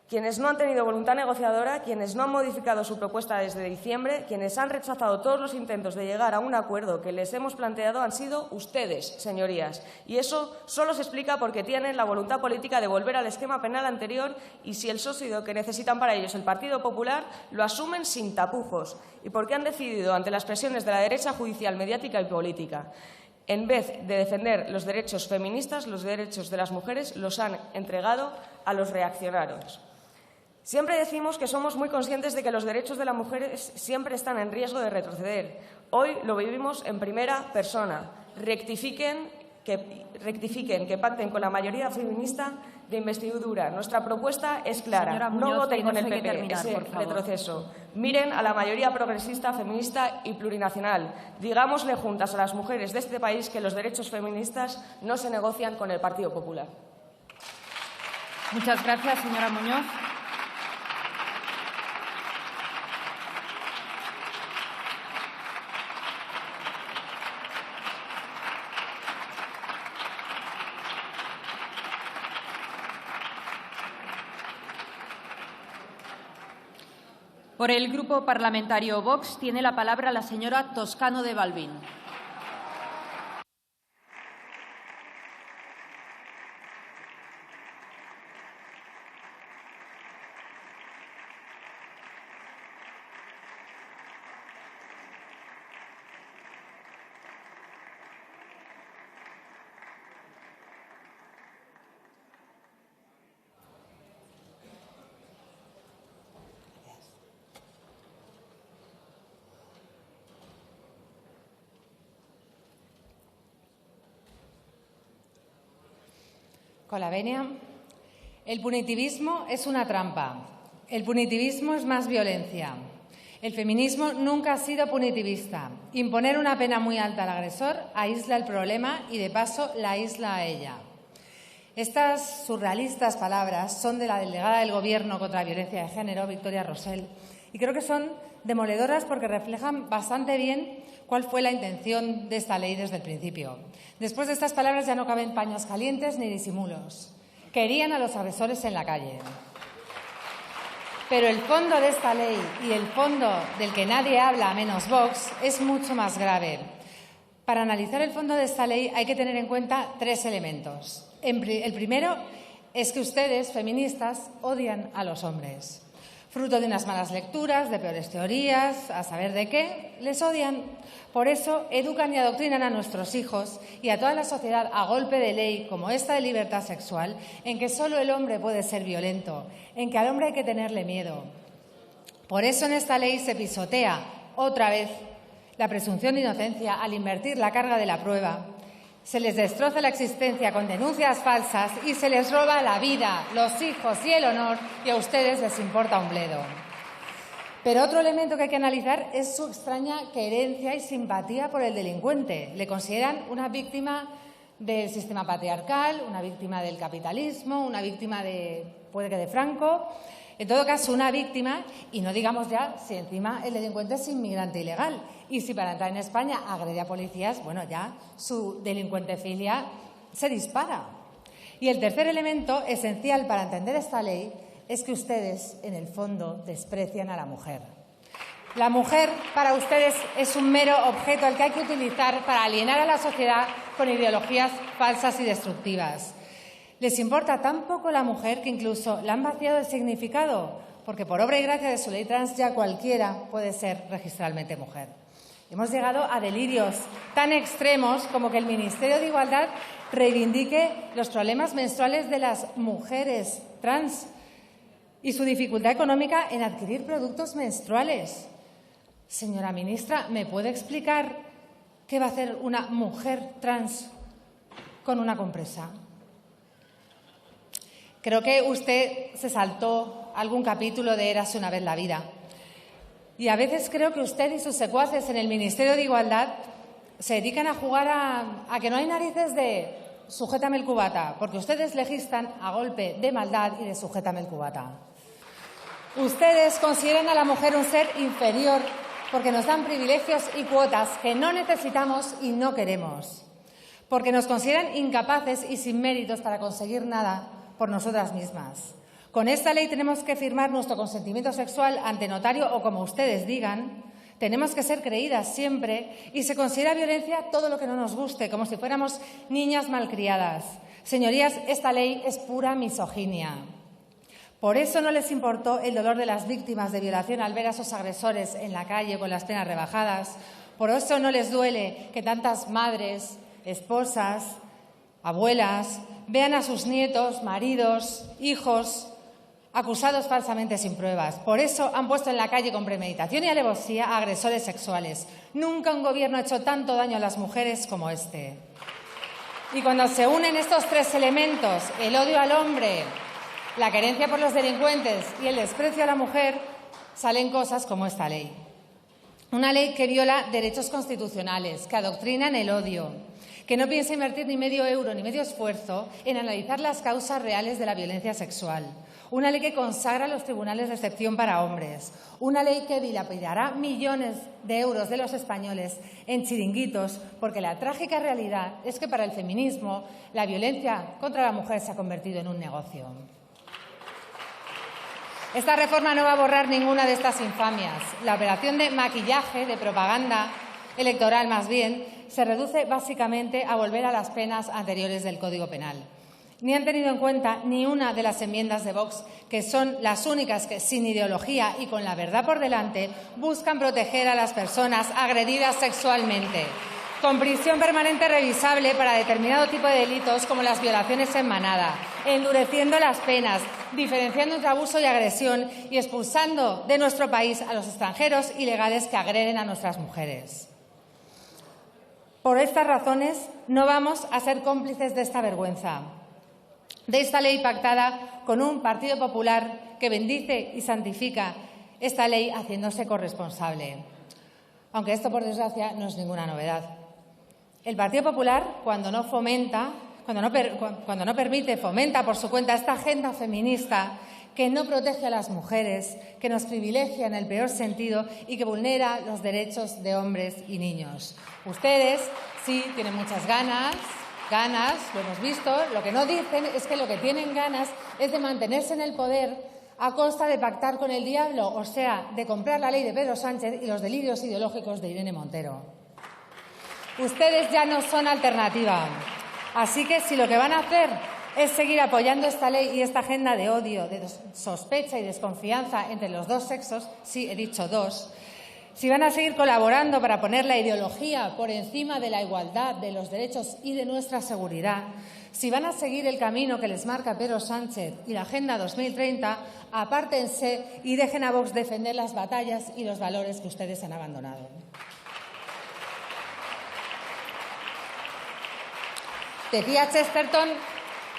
G: Quienes no han tenido voluntad negociadora, quienes no han modificado su propuesta desde diciembre, quienes han rechazado todos los intentos de llegar a un acuerdo que les hemos planteado han sido ustedes, señorías. Y eso solo se explica porque tienen la voluntad política de volver al esquema penal anterior y si el sólido que necesitan para ellos el Partido Popular lo asumen sin tapujos y porque han decidido, ante las presiones de la derecha judicial, mediática y política, en vez de defender los derechos feministas, los derechos de las mujeres, los han entregado a los reaccionarios. Siempre decimos que somos muy conscientes de que los derechos de las mujeres siempre están en riesgo de retroceder. Hoy lo vivimos en primera persona. Rectifiquen, que pacten con la mayoría feminista de investidura. Nuestra propuesta es clara. No voten con el PP ese retroceso. Miren a la mayoría progresista, feminista y plurinacional. Digámosle juntas a las mujeres de este país que los derechos feministas no se negocian con el Partido Popular.
A: Muchas gracias, señora Muñoz. Por el Grupo Parlamentario Vox tiene la palabra la señora Toscano de Balbín.
H: Con la venia. El punitivismo es una trampa. El punitivismo es más violencia. El feminismo nunca ha sido punitivista. Imponer una pena muy alta al agresor aísla el problema y, de paso, la aísla a ella. Estas surrealistas palabras son de la delegada del Gobierno contra la violencia de género, Victoria Rosell, y creo que son demoledoras porque reflejan bastante bien cuál fue la intención de esta ley desde el principio. Después de estas palabras ya no caben paños calientes ni disimulos. Querían a los agresores en la calle. Pero el fondo de esta ley y el fondo del que nadie habla, menos Vox, es mucho más grave. Para analizar el fondo de esta ley hay que tener en cuenta 3 elementos. El primero es que ustedes, feministas, odian a los hombres. Fruto de unas malas lecturas, de peores teorías, a saber de qué, les odian. Por eso educan y adoctrinan a nuestros hijos y a toda la sociedad a golpe de ley, como esta de libertad sexual, en que solo el hombre puede ser violento, en que al hombre hay que tenerle miedo. Por eso en esta ley se pisotea, otra vez, la presunción de inocencia al invertir la carga de la prueba, se les destroza la existencia con denuncias falsas y se les roba la vida, los hijos y el honor, y a ustedes les importa un bledo. Pero otro elemento que hay que analizar es su extraña querencia y simpatía por el delincuente. Le consideran una víctima del sistema patriarcal, una víctima del capitalismo, una víctima puede que de Franco, en todo caso una víctima, y no digamos ya si encima el delincuente es inmigrante ilegal y si para entrar en España agrede a policías, bueno, ya su delincuentefilia se dispara. Y el tercer elemento esencial para entender esta ley es que ustedes, en el fondo, desprecian a la mujer. La mujer, para ustedes, es un mero objeto al que hay que utilizar para alienar a la sociedad con ideologías falsas y destructivas. Les importa tan poco la mujer que incluso la han vaciado de significado, porque por obra y gracia de su ley trans ya cualquiera puede ser registralmente mujer. Hemos llegado a delirios tan extremos como que el Ministerio de Igualdad reivindique los problemas menstruales de las mujeres trans y su dificultad económica en adquirir productos menstruales. Señora ministra, ¿me puede explicar qué va a hacer una mujer trans con una compresa? Creo que usted se saltó algún capítulo de Érase una vez la vida. Y a veces creo que usted y sus secuaces en el Ministerio de Igualdad se dedican a jugar a que no hay narices de sujétame el cubata, porque ustedes legislan a golpe de maldad y de sujétame el cubata. Ustedes consideran a la mujer un ser inferior porque nos dan privilegios y cuotas que no necesitamos y no queremos, porque nos consideran incapaces y sin méritos para conseguir nada por nosotras mismas. Con esta ley tenemos que firmar nuestro consentimiento sexual ante notario o como ustedes digan. Tenemos que ser creídas siempre y se considera violencia todo lo que no nos guste, como si fuéramos niñas malcriadas. Señorías, esta ley es pura misoginia. Por eso no les importó el dolor de las víctimas de violación al ver a sus agresores en la calle con las penas rebajadas. Por eso no les duele que tantas madres, esposas, abuelas vean a sus nietos, maridos, hijos acusados falsamente sin pruebas. Por eso han puesto en la calle con premeditación y alevosía a agresores sexuales. Nunca un gobierno ha hecho tanto daño a las mujeres como este. Y cuando se unen estos tres elementos, el odio al hombre, la querencia por los delincuentes y el desprecio a la mujer, salen cosas como esta ley. Una ley que viola derechos constitucionales, que adoctrina en el odio, que no piensa invertir ni medio euro ni medio esfuerzo en analizar las causas reales de la violencia sexual. Una ley que consagra los tribunales de excepción para hombres. Una ley que dilapidará millones de euros de los españoles en chiringuitos, porque la trágica realidad es que para el feminismo la violencia contra la mujer se ha convertido en un negocio. Esta reforma no va a borrar ninguna de estas infamias. La operación de maquillaje, de propaganda electoral más bien, se reduce básicamente a volver a las penas anteriores del Código Penal. Ni han tenido en cuenta ni una de las enmiendas de Vox, que son las únicas que, sin ideología y con la verdad por delante, buscan proteger a las personas agredidas sexualmente, con prisión permanente revisable para determinado tipo de delitos como las violaciones en manada, endureciendo las penas, diferenciando entre abuso y agresión y expulsando de nuestro país a los extranjeros ilegales que agreden a nuestras mujeres. Por estas razones, no vamos a ser cómplices de esta vergüenza, de esta ley pactada con un Partido Popular que bendice y santifica esta ley haciéndose corresponsable. Aunque esto, por desgracia, no es ninguna novedad. El Partido Popular, cuando no permite, fomenta por su cuenta esta agenda feminista que no protege a las mujeres, que nos privilegia en el peor sentido y que vulnera los derechos de hombres y niños. Ustedes sí tienen muchas ganas, lo hemos visto. Lo que no dicen es que lo que tienen ganas es de mantenerse en el poder a costa de pactar con el diablo, o sea, de comprar la ley de Pedro Sánchez y los delirios ideológicos de Irene Montero. Ustedes ya no son alternativa. Así que si lo que van a hacer es seguir apoyando esta ley y esta agenda de odio, de sospecha y desconfianza entre los dos sexos, sí, he dicho dos, si van a seguir colaborando para poner la ideología por encima de la igualdad, de los derechos y de nuestra seguridad, si van a seguir el camino que les marca Pedro Sánchez y la Agenda 2030, apártense y dejen a Vox defender las batallas y los valores que ustedes han abandonado. Decía Chesterton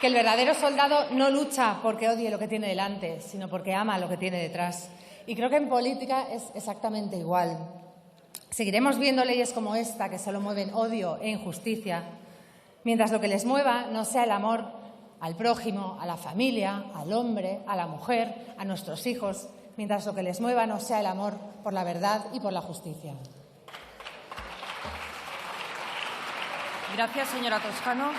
H: que el verdadero soldado no lucha porque odie lo que tiene delante, sino porque ama lo que tiene detrás. Y creo que en política es exactamente igual. Seguiremos viendo leyes como esta que solo mueven odio e injusticia, mientras lo que les mueva no sea el amor al prójimo, a la familia, al hombre, a la mujer, a nuestros hijos, mientras lo que les mueva no sea el amor por la verdad y por la justicia.
A: Gracias, señora Toscano.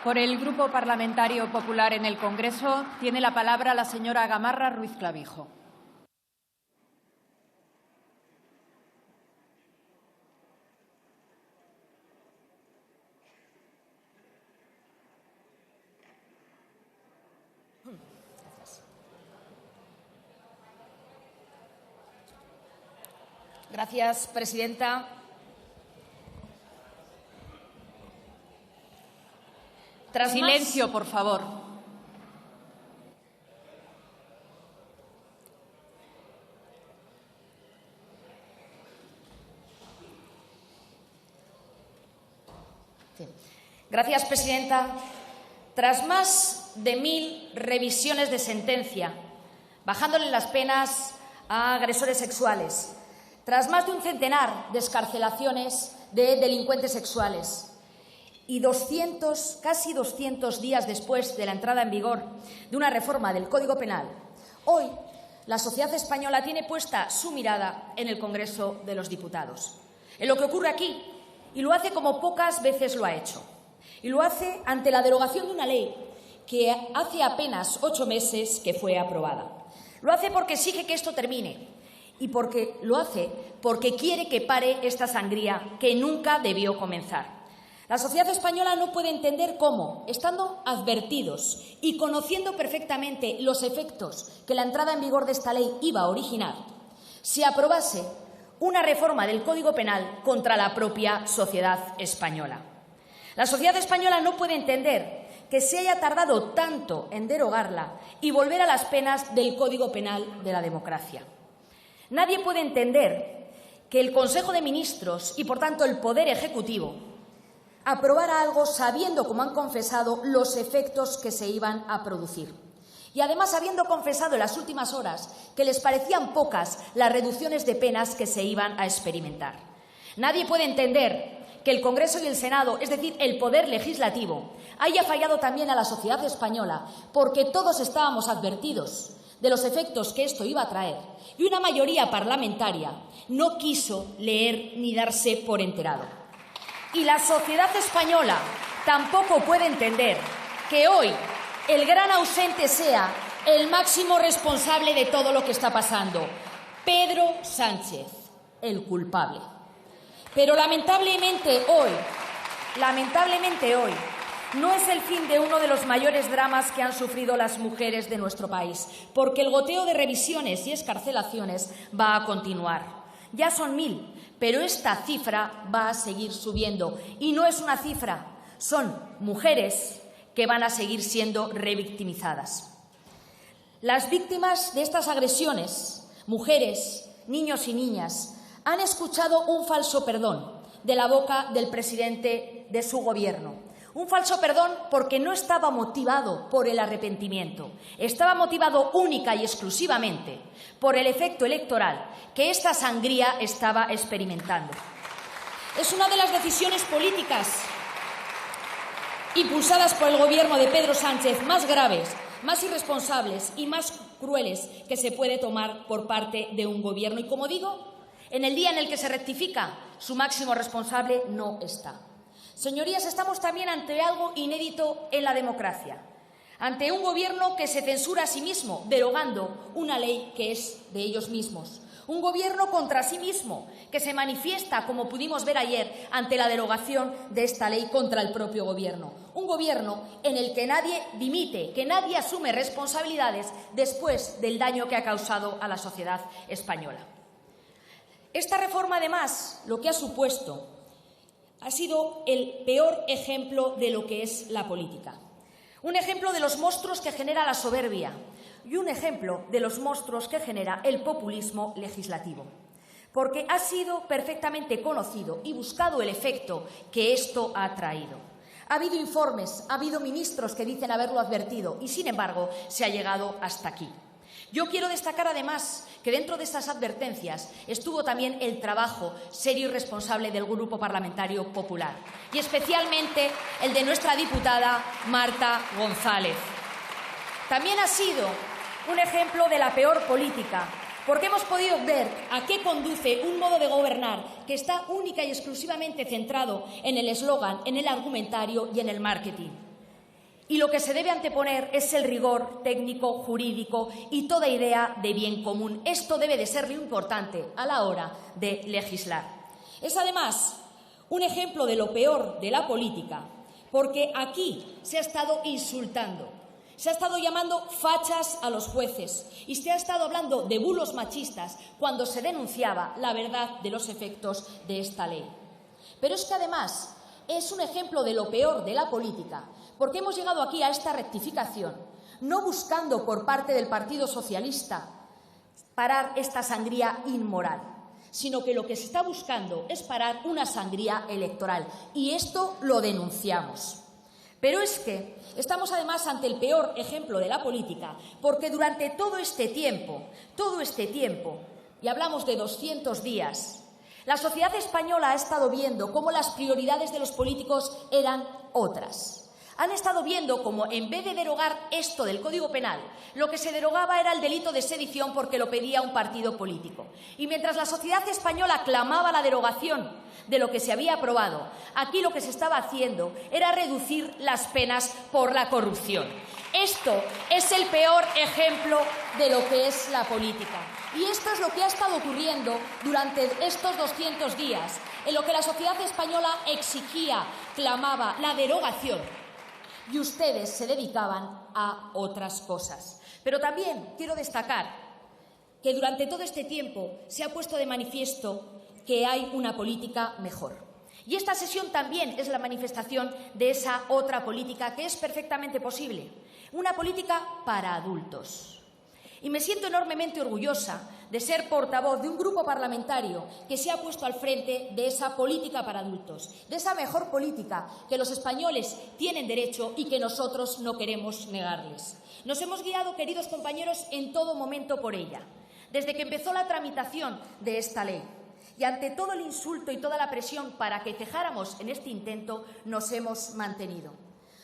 A: Por el Grupo Parlamentario Popular en el Congreso, tiene la palabra la señora Gamarra Ruiz Clavijo.
I: Gracias, presidenta.
A: Silencio, por favor.
I: Sí. Gracias, presidenta. Tras más de 1000 revisiones de sentencia, bajándole las penas a agresores sexuales, tras más de un centenar de excarcelaciones de delincuentes sexuales, y casi 200 días después de la entrada en vigor de una reforma del Código Penal, hoy la sociedad española tiene puesta su mirada en el Congreso de los Diputados, en lo que ocurre aquí, y lo hace como pocas veces lo ha hecho. Y lo hace ante la derogación de una ley que hace apenas 8 meses que fue aprobada. Lo hace porque exige que esto termine y lo hace porque quiere que pare esta sangría que nunca debió comenzar. La sociedad española no puede entender cómo, estando advertidos y conociendo perfectamente los efectos que la entrada en vigor de esta ley iba a originar, se aprobase una reforma del Código Penal contra la propia sociedad española. La sociedad española no puede entender que se haya tardado tanto en derogarla y volver a las penas del Código Penal de la democracia. Nadie puede entender que el Consejo de Ministros y, por tanto, el Poder Ejecutivo aprobara algo sabiendo, como han confesado, los efectos que se iban a producir. Y además habiendo confesado en las últimas horas que les parecían pocas las reducciones de penas que se iban a experimentar. Nadie puede entender que el Congreso y el Senado, es decir, el Poder Legislativo, haya fallado también a la sociedad española porque todos estábamos advertidos de los efectos que esto iba a traer y una mayoría parlamentaria no quiso leer ni darse por enterado. Y la sociedad española tampoco puede entender que hoy el gran ausente sea el máximo responsable de todo lo que está pasando, Pedro Sánchez, el culpable. Pero lamentablemente hoy, no es el fin de uno de los mayores dramas que han sufrido las mujeres de nuestro país, porque el goteo de revisiones y excarcelaciones va a continuar. Ya son 1000. Pero esta cifra va a seguir subiendo. Y no es una cifra, son mujeres que van a seguir siendo revictimizadas. Las víctimas de estas agresiones, mujeres, niños y niñas, han escuchado un falso perdón de la boca del presidente de su gobierno. Un falso perdón porque no estaba motivado por el arrepentimiento, estaba motivado única y exclusivamente por el efecto electoral que esta sangría estaba experimentando. Es una de las decisiones políticas impulsadas por el Gobierno de Pedro Sánchez más graves más irresponsables y más crueles que se puede tomar por parte de un Gobierno. Y, como digo, en el día en el que se rectifica, su máximo responsable no está. Señorías, estamos también ante algo inédito en la democracia, ante un Gobierno que se censura a sí mismo, derogando una ley que es de ellos mismos. Un Gobierno contra sí mismo, que se manifiesta, como pudimos ver ayer, ante la derogación de esta ley contra el propio Gobierno. Un Gobierno en el que nadie dimite, que nadie asume responsabilidades después del daño que ha causado a la sociedad española. Esta reforma, además, lo que ha supuesto ha sido el peor ejemplo de lo que es la política. Un ejemplo de los monstruos que genera la soberbia y un ejemplo de los monstruos que genera el populismo legislativo. Porque ha sido perfectamente conocido y buscado el efecto que esto ha traído. Ha habido informes, ha habido ministros que dicen haberlo advertido y, sin embargo, se ha llegado hasta aquí. Yo quiero destacar, además, que dentro de estas advertencias estuvo también el trabajo serio y responsable del Grupo Parlamentario Popular y especialmente el de nuestra diputada Marta González. También ha sido un ejemplo de la peor política, porque hemos podido ver a qué conduce un modo de gobernar que está única y exclusivamente centrado en el eslogan, en el argumentario y en el marketing. Y lo que se debe anteponer es el rigor técnico, jurídico y toda idea de bien común. Esto debe de ser lo importante a la hora de legislar. Es además un ejemplo de lo peor de la política, porque aquí se ha estado insultando, se ha estado llamando fachas a los jueces y se ha estado hablando de bulos machistas cuando se denunciaba la verdad de los efectos de esta ley. Pero es que además es un ejemplo de lo peor de la política, porque hemos llegado aquí a esta rectificación no buscando por parte del Partido Socialista parar esta sangría inmoral, sino que lo que se está buscando es parar una sangría electoral, y esto lo denunciamos. Pero es que estamos además ante el peor ejemplo de la política, porque durante todo este tiempo, y hablamos de 200 días, la sociedad española ha estado viendo cómo las prioridades de los políticos eran otras. Han estado viendo cómo, en vez de derogar esto del Código Penal, lo que se derogaba era el delito de sedición porque lo pedía un partido político. Y mientras la sociedad española clamaba la derogación de lo que se había aprobado, aquí lo que se estaba haciendo era reducir las penas por la corrupción. Esto es el peor ejemplo de lo que es la política. Y esto es lo que ha estado ocurriendo durante estos 200 días, en lo que la sociedad española exigía, clamaba la derogación, y ustedes se dedicaban a otras cosas. Pero también quiero destacar que durante todo este tiempo se ha puesto de manifiesto que hay una política mejor. Y esta sesión también es la manifestación de esa otra política que es perfectamente posible, una política para adultos. Y me siento enormemente orgullosa de ser portavoz de un grupo parlamentario que se ha puesto al frente de esa política para adultos, de esa mejor política que los españoles tienen derecho y que nosotros no queremos negarles. Nos hemos guiado, queridos compañeros, en todo momento por ella, desde que empezó la tramitación de esta ley. Y ante todo el insulto y toda la presión para que cejáramos en este intento, nos hemos mantenido.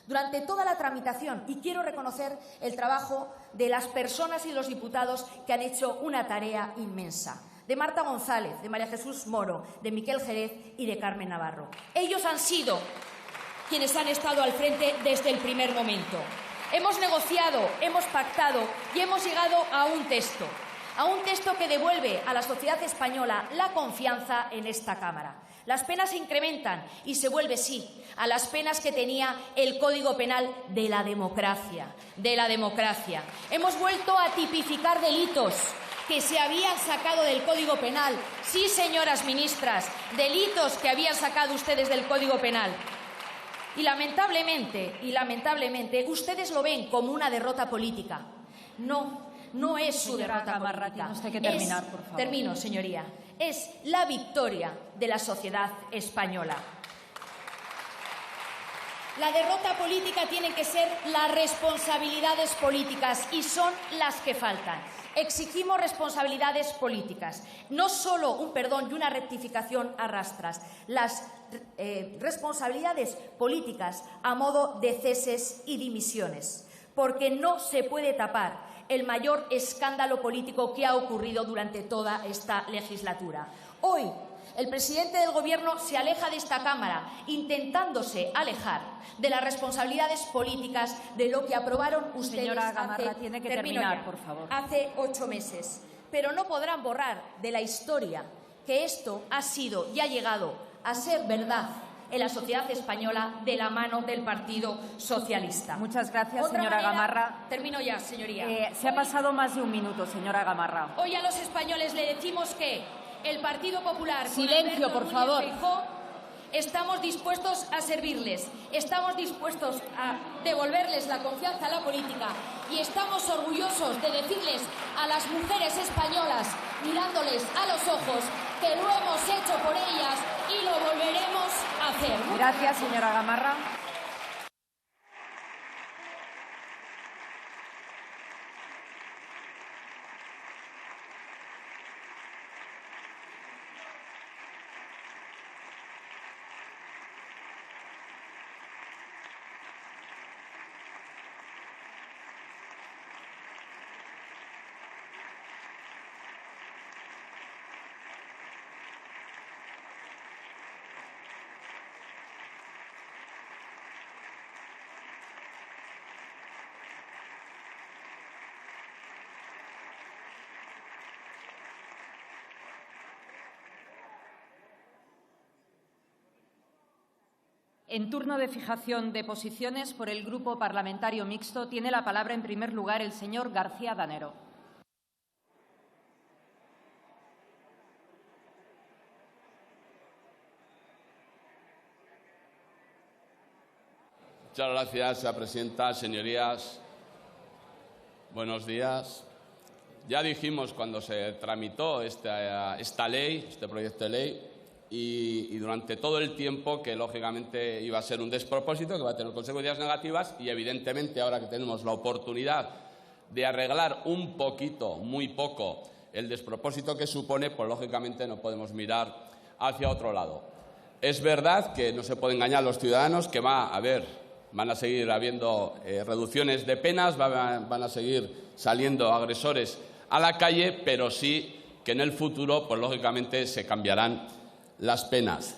I: Durante toda la tramitación, y quiero reconocer el trabajo de las personas y los diputados que han hecho una tarea inmensa, de Marta González, de María Jesús Moro, de Miquel Jerez y de Carmen Navarro. Ellos han sido quienes han estado al frente desde el primer momento. Hemos negociado, hemos pactado y hemos llegado a un texto que devuelve a la sociedad española la confianza en esta Cámara. Las penas se incrementan y se vuelve, sí, a las penas que tenía el Código Penal de la democracia. Hemos vuelto a tipificar delitos que se habían sacado del Código Penal. Sí, señoras ministras, delitos que habían sacado ustedes del Código Penal. Y lamentablemente, ustedes lo ven como una derrota política. No es su derrota política.
A: Tiene usted que terminar, por favor.
I: Termino, señoría. Es la victoria de la sociedad española. La derrota política tienen que ser las responsabilidades políticas y son las que faltan. Exigimos responsabilidades políticas, no solo un perdón y una rectificación a rastras, las responsabilidades políticas a modo de ceses y dimisiones. porque no se puede tapar el mayor escándalo político que ha ocurrido durante toda esta legislatura. Hoy, el presidente del Gobierno se aleja de esta Cámara, intentándose alejar de las responsabilidades políticas de lo que aprobaron ustedes.
A: Señora Gamarra, tiene que terminar, por favor.
I: Hace 8 meses. Pero no podrán borrar de la historia que esto ha sido y ha llegado a ser verdad en la sociedad española de la mano del Partido Socialista.
A: Muchas gracias, señora Gamarra.
I: Termino ya, señoría.
A: Se ha pasado más de un minuto, señora Gamarra.
I: Hoy a los españoles le decimos que el Partido Popular...
A: Silencio, por favor.
I: Estamos dispuestos a servirles, estamos dispuestos a devolverles la confianza a la política y estamos orgullosos de decirles a las mujeres españolas, mirándoles a los ojos, que lo hemos hecho por ellas y lo volveremos a hacer.
A: Gracias, señora Gamarra. En turno de fijación de posiciones por el Grupo Parlamentario Mixto, tiene la palabra en primer lugar el señor García Danero.
J: Muchas gracias, señora presidenta. Señorías, buenos días. Ya dijimos cuando se tramitó esta ley, este proyecto de ley, y durante todo el tiempo que, lógicamente, iba a ser un despropósito, que va a tener consecuencias negativas y, evidentemente, ahora que tenemos la oportunidad de arreglar un poquito, muy poco, el despropósito que supone, pues, lógicamente, no podemos mirar hacia otro lado. Es verdad que no se puede engañar a los ciudadanos, que van a seguir habiendo reducciones de penas, van a seguir saliendo agresores a la calle, pero sí que en el futuro, pues, lógicamente, se cambiarán las penas.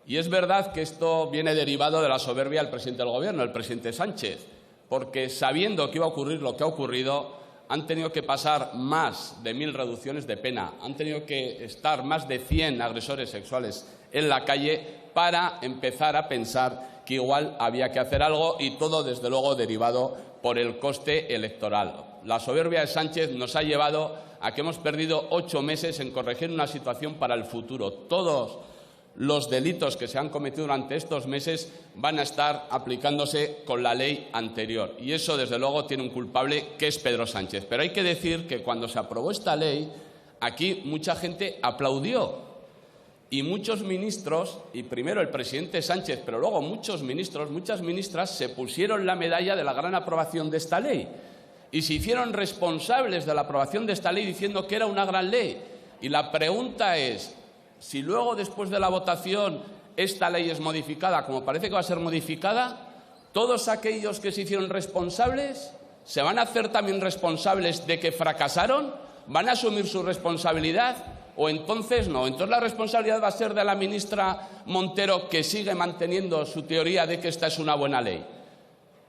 J: Y es verdad que esto viene derivado de la soberbia del presidente del Gobierno, el presidente Sánchez, porque sabiendo que iba a ocurrir lo que ha ocurrido, han tenido que pasar más de 1000 reducciones de pena, han tenido que estar más de 100 agresores sexuales en la calle para empezar a pensar que igual había que hacer algo, y todo, desde luego, derivado por el coste electoral. La soberbia de Sánchez nos ha llevado a que hemos perdido 8 meses en corregir una situación para el futuro. Todos los delitos que se han cometido durante estos meses van a estar aplicándose con la ley anterior. Y eso, desde luego, tiene un culpable, que es Pedro Sánchez. Pero hay que decir que cuando se aprobó esta ley, aquí mucha gente aplaudió. Y muchos ministros, y primero el presidente Sánchez, pero luego muchos ministros, muchas ministras, se pusieron la medalla de la gran aprobación de esta ley. Y se hicieron responsables de la aprobación de esta ley diciendo que era una gran ley. Y la pregunta es, si luego, después de la votación, esta ley es modificada, como parece que va a ser modificada, ¿todos aquellos que se hicieron responsables se van a hacer también responsables de que fracasaron? ¿Van a asumir su responsabilidad? ¿O entonces no? Entonces la responsabilidad va a ser de la ministra Montero, que sigue manteniendo su teoría de que esta es una buena ley.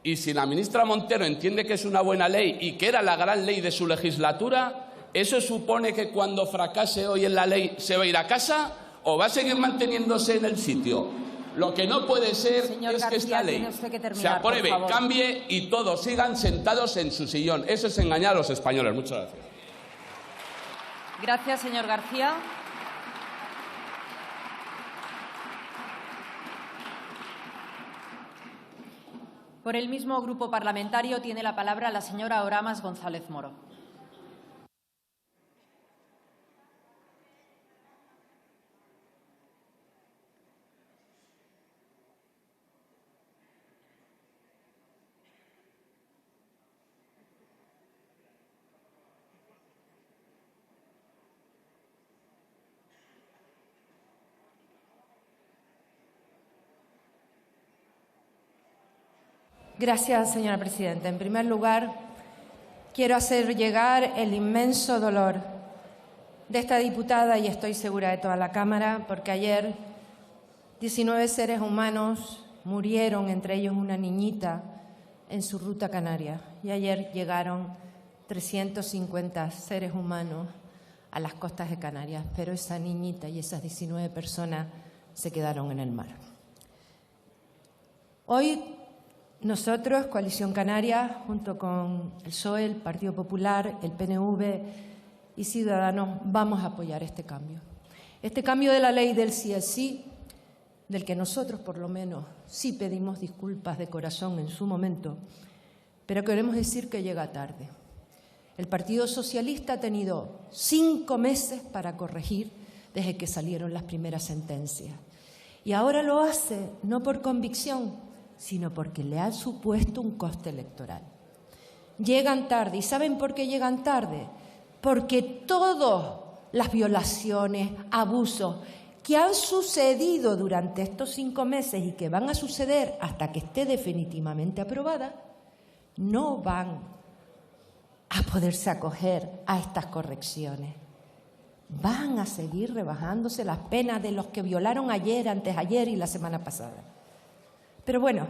J: Y si la ministra Montero entiende que es una buena ley y que era la gran ley de su legislatura, ¿eso supone que cuando fracase hoy en la ley se va a ir a casa o va a seguir manteniéndose en el sitio? Lo que no puede ser es que esta ley se apruebe, cambie y todos sigan sentados en su sillón. Eso es engañar a los españoles. Muchas gracias.
A: Gracias, señor García. Por el mismo grupo parlamentario tiene la palabra la señora Oramas González Moro.
K: Gracias, señora presidenta. En primer lugar, quiero hacer llegar el inmenso dolor de esta diputada y estoy segura de toda la Cámara, porque ayer 19 seres humanos murieron, entre ellos una niñita, en su ruta canaria. Y ayer llegaron 350 seres humanos a las costas de Canarias, pero esa niñita y esas 19 personas se quedaron en el mar. Hoy nosotros, Coalición Canaria, junto con el PSOE, el Partido Popular, el PNV y Ciudadanos, vamos a apoyar este cambio. Este cambio de la ley del sí es sí, del que nosotros por lo menos sí pedimos disculpas de corazón en su momento, pero queremos decir que llega tarde. El Partido Socialista ha tenido 5 meses para corregir desde que salieron las primeras sentencias. Y ahora lo hace no por convicción, sino porque le ha supuesto un coste electoral. Llegan tarde. ¿Y saben por qué llegan tarde? Porque todas las violaciones, abusos que han sucedido durante estos 5 meses y que van a suceder hasta que esté definitivamente aprobada, no van a poderse acoger a estas correcciones. Van a seguir rebajándose las penas de los que violaron ayer, antes ayer y la semana pasada. Pero bueno,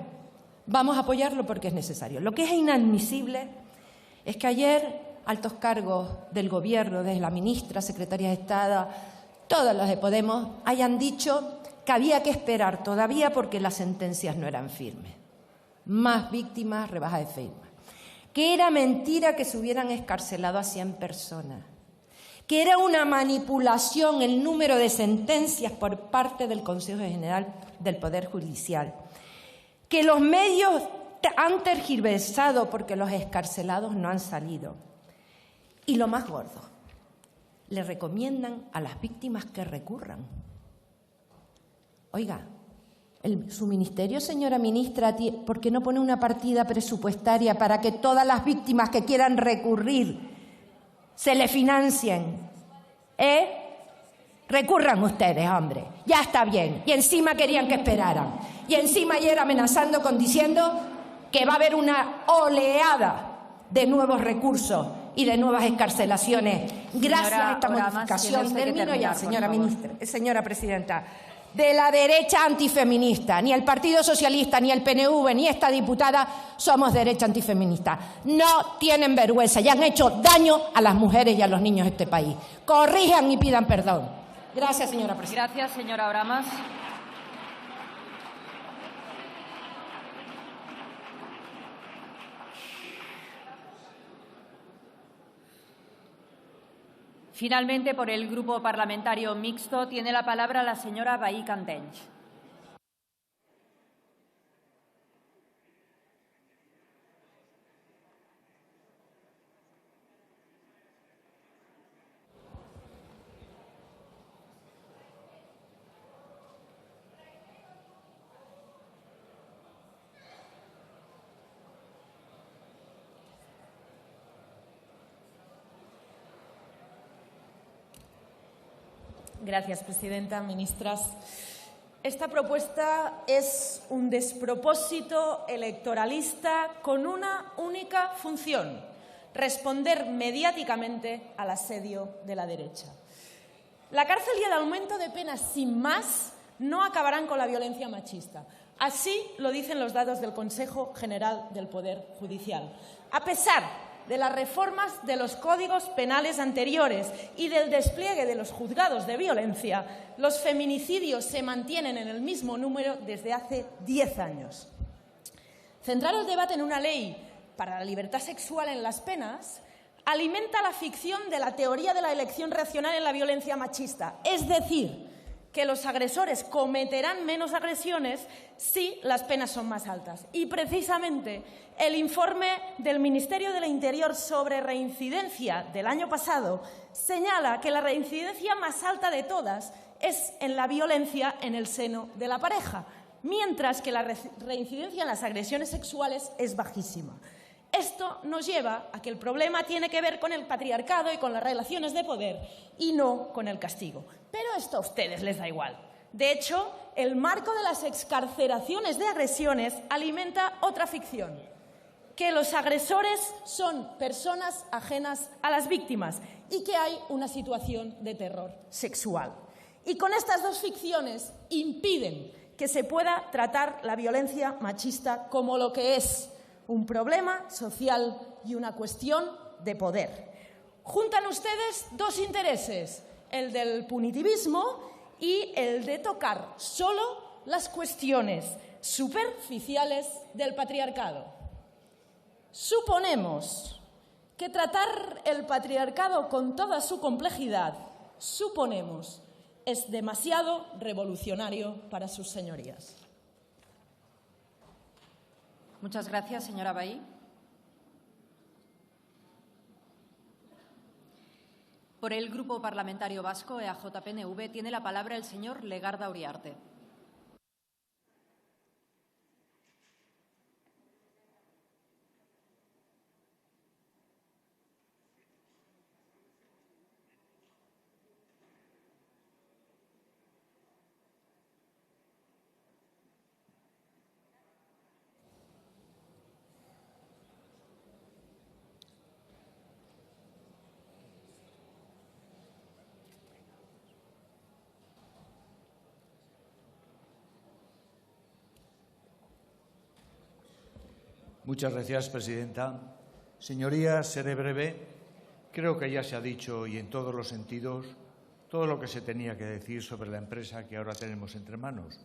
K: vamos a apoyarlo porque es necesario. Lo que es inadmisible es que ayer altos cargos del Gobierno, desde la ministra, secretaria de Estado, todos los de Podemos, hayan dicho que había que esperar todavía porque las sentencias no eran firmes. Más víctimas, rebaja de firmas. Que era mentira que se hubieran excarcelado a 100 personas. Que era una manipulación el número de sentencias por parte del Consejo General del Poder Judicial. Que los medios han tergiversado porque los excarcelados no han salido. Y lo más gordo, le recomiendan a las víctimas que recurran. Oiga, su ministerio, señora ministra, ¿por qué no pone una partida presupuestaria para que todas las víctimas que quieran recurrir se le financien? Recurran ustedes, hombre, ya está bien. Y encima querían que esperaran. Y encima ayer amenazando diciendo que va a haber una oleada de nuevos recursos y de nuevas excarcelaciones gracias a esta modificación. Termino ya, señora presidenta. De la derecha antifeminista. Ni el Partido Socialista, ni el PNV, ni esta diputada somos derecha antifeminista. No tienen vergüenza y han hecho daño a las mujeres y a los niños de este país. Corrijan y pidan perdón. Gracias, señora presidenta.
A: Gracias, señora Oramas. Finalmente, por el Grupo Parlamentario Mixto, tiene la palabra la señora Bahí Cantenys.
L: Gracias, presidenta, ministras. Esta propuesta es un despropósito electoralista con una única función: responder mediáticamente al asedio de la derecha. La cárcel y el aumento de penas sin más no acabarán con la violencia machista. Así lo dicen los datos del Consejo General del Poder Judicial. A pesar de las reformas de los códigos penales anteriores y del despliegue de los juzgados de violencia, los feminicidios se mantienen en el mismo número desde hace 10 años. Centrar el debate en una ley para la libertad sexual en las penas alimenta la ficción de la teoría de la elección racional en la violencia machista, es decir, que los agresores cometerán menos agresiones si las penas son más altas. Y precisamente el informe del Ministerio del Interior sobre reincidencia del año pasado señala que la reincidencia más alta de todas es en la violencia en el seno de la pareja, mientras que la reincidencia en las agresiones sexuales es bajísima. Esto nos lleva a que el problema tiene que ver con el patriarcado y con las relaciones de poder y no con el castigo. Pero esto a ustedes les da igual. De hecho, el marco de las excarceraciones de agresiones alimenta otra ficción, que los agresores son personas ajenas a las víctimas y que hay una situación de terror sexual. Y con estas dos ficciones impiden que se pueda tratar la violencia machista como lo que es, un problema social y una cuestión de poder. Juntan ustedes dos intereses, el del punitivismo y el de tocar solo las cuestiones superficiales del patriarcado. Suponemos que tratar el patriarcado con toda su complejidad, es demasiado revolucionario para sus señorías.
A: Muchas gracias, señora Bahí. Por el Grupo Parlamentario Vasco, EAJ-PNV, tiene la palabra el señor Legarda Uriarte.
M: Muchas gracias, presidenta. Señorías, seré breve. Creo que ya se ha dicho, y en todos los sentidos, todo lo que se tenía que decir sobre la empresa que ahora tenemos entre manos,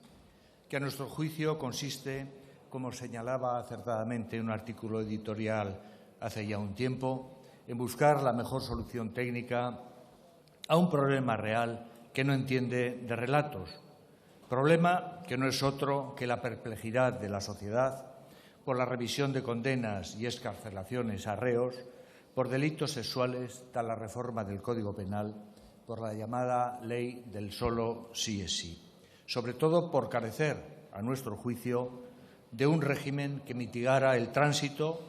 M: que a nuestro juicio consiste, como señalaba acertadamente un artículo editorial hace ya un tiempo, en buscar la mejor solución técnica a un problema real que no entiende de relatos. Problema que no es otro que la perplejidad de la sociedad por la revisión de condenas y excarcelaciones a reos por delitos sexuales tras la reforma del Código Penal por la llamada ley del solo sí es sí, sobre todo por carecer, a nuestro juicio, de un régimen que mitigara el tránsito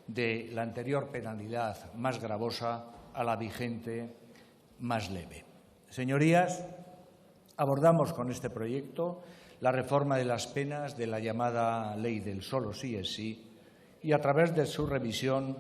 M: de la anterior penalidad más gravosa a la vigente más leve. Señorías, abordamos con este proyecto la reforma de las penas de la llamada ley del solo sí es sí y, a través de su revisión,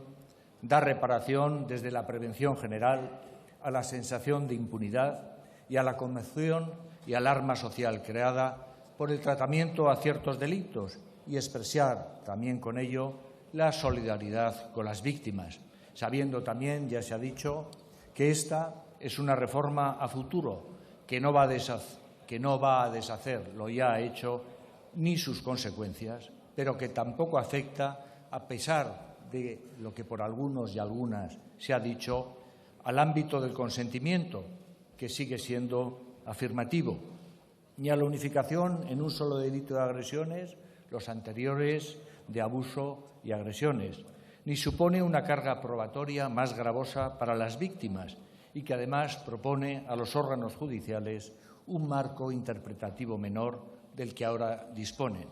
M: dar reparación desde la prevención general a la sensación de impunidad y a la conmoción y alarma social creada por el tratamiento a ciertos delitos y expresar también con ello la solidaridad con las víctimas, sabiendo también, ya se ha dicho, que esta es una reforma a futuro que no va a deshacer lo ya hecho ni sus consecuencias, pero que tampoco afecta, a pesar de lo que por algunos y algunas se ha dicho, al ámbito del consentimiento, que sigue siendo afirmativo, ni a la unificación en un solo delito de agresiones, los anteriores de abuso y agresiones, ni supone una carga probatoria más gravosa para las víctimas y que además propone a los órganos judiciales un marco interpretativo menor del que ahora disponen.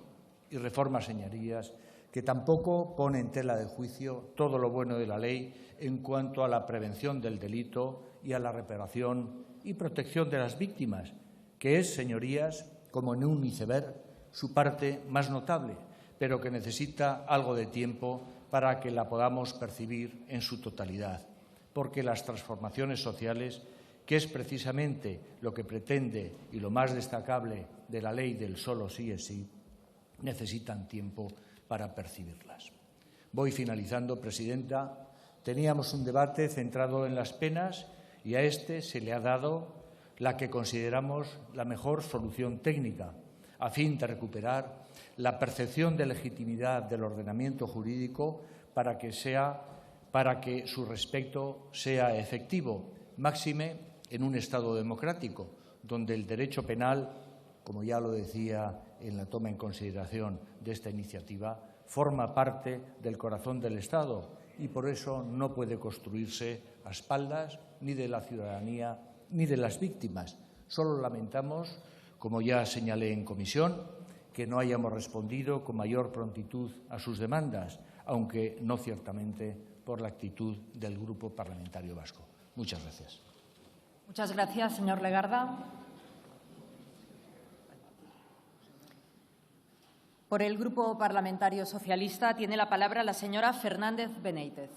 M: Y reforma, señorías, que tampoco pone en tela de juicio todo lo bueno de la ley en cuanto a la prevención del delito y a la reparación y protección de las víctimas, que es, señorías, como en un iceberg, su parte más notable, pero que necesita algo de tiempo para que la podamos percibir en su totalidad, porque las transformaciones sociales, que es precisamente lo que pretende y lo más destacable de la ley del solo sí es sí, necesitan tiempo para percibirlas. Voy finalizando, presidenta. Teníamos un debate centrado en las penas y a este se le ha dado la que consideramos la mejor solución técnica, a fin de recuperar la percepción de legitimidad del ordenamiento jurídico para que su respeto sea efectivo, máxime en un Estado democrático, donde el derecho penal, como ya lo decía en la toma en consideración de esta iniciativa, forma parte del corazón del Estado y por eso no puede construirse a espaldas ni de la ciudadanía ni de las víctimas. Solo lamentamos, como ya señalé en comisión, que no hayamos respondido con mayor prontitud a sus demandas, aunque no ciertamente por la actitud del Grupo Parlamentario Vasco. Muchas gracias.
A: Muchas gracias, señor Legarda. Por el Grupo Parlamentario Socialista tiene la palabra la señora Fernández Benéitez.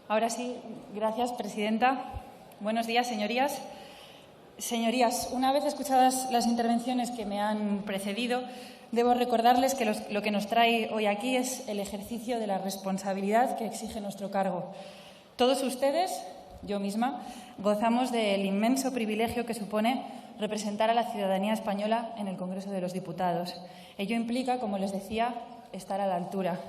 N: Ahora sí, gracias, presidenta. Buenos días, señorías. Señorías, una vez escuchadas las intervenciones que me han precedido, debo recordarles que lo que nos trae hoy aquí es el ejercicio de la responsabilidad que exige nuestro cargo. Todos ustedes, yo misma, gozamos del inmenso privilegio que supone representar a la ciudadanía española en el Congreso de los Diputados. Ello implica, como les decía, estar a la altura.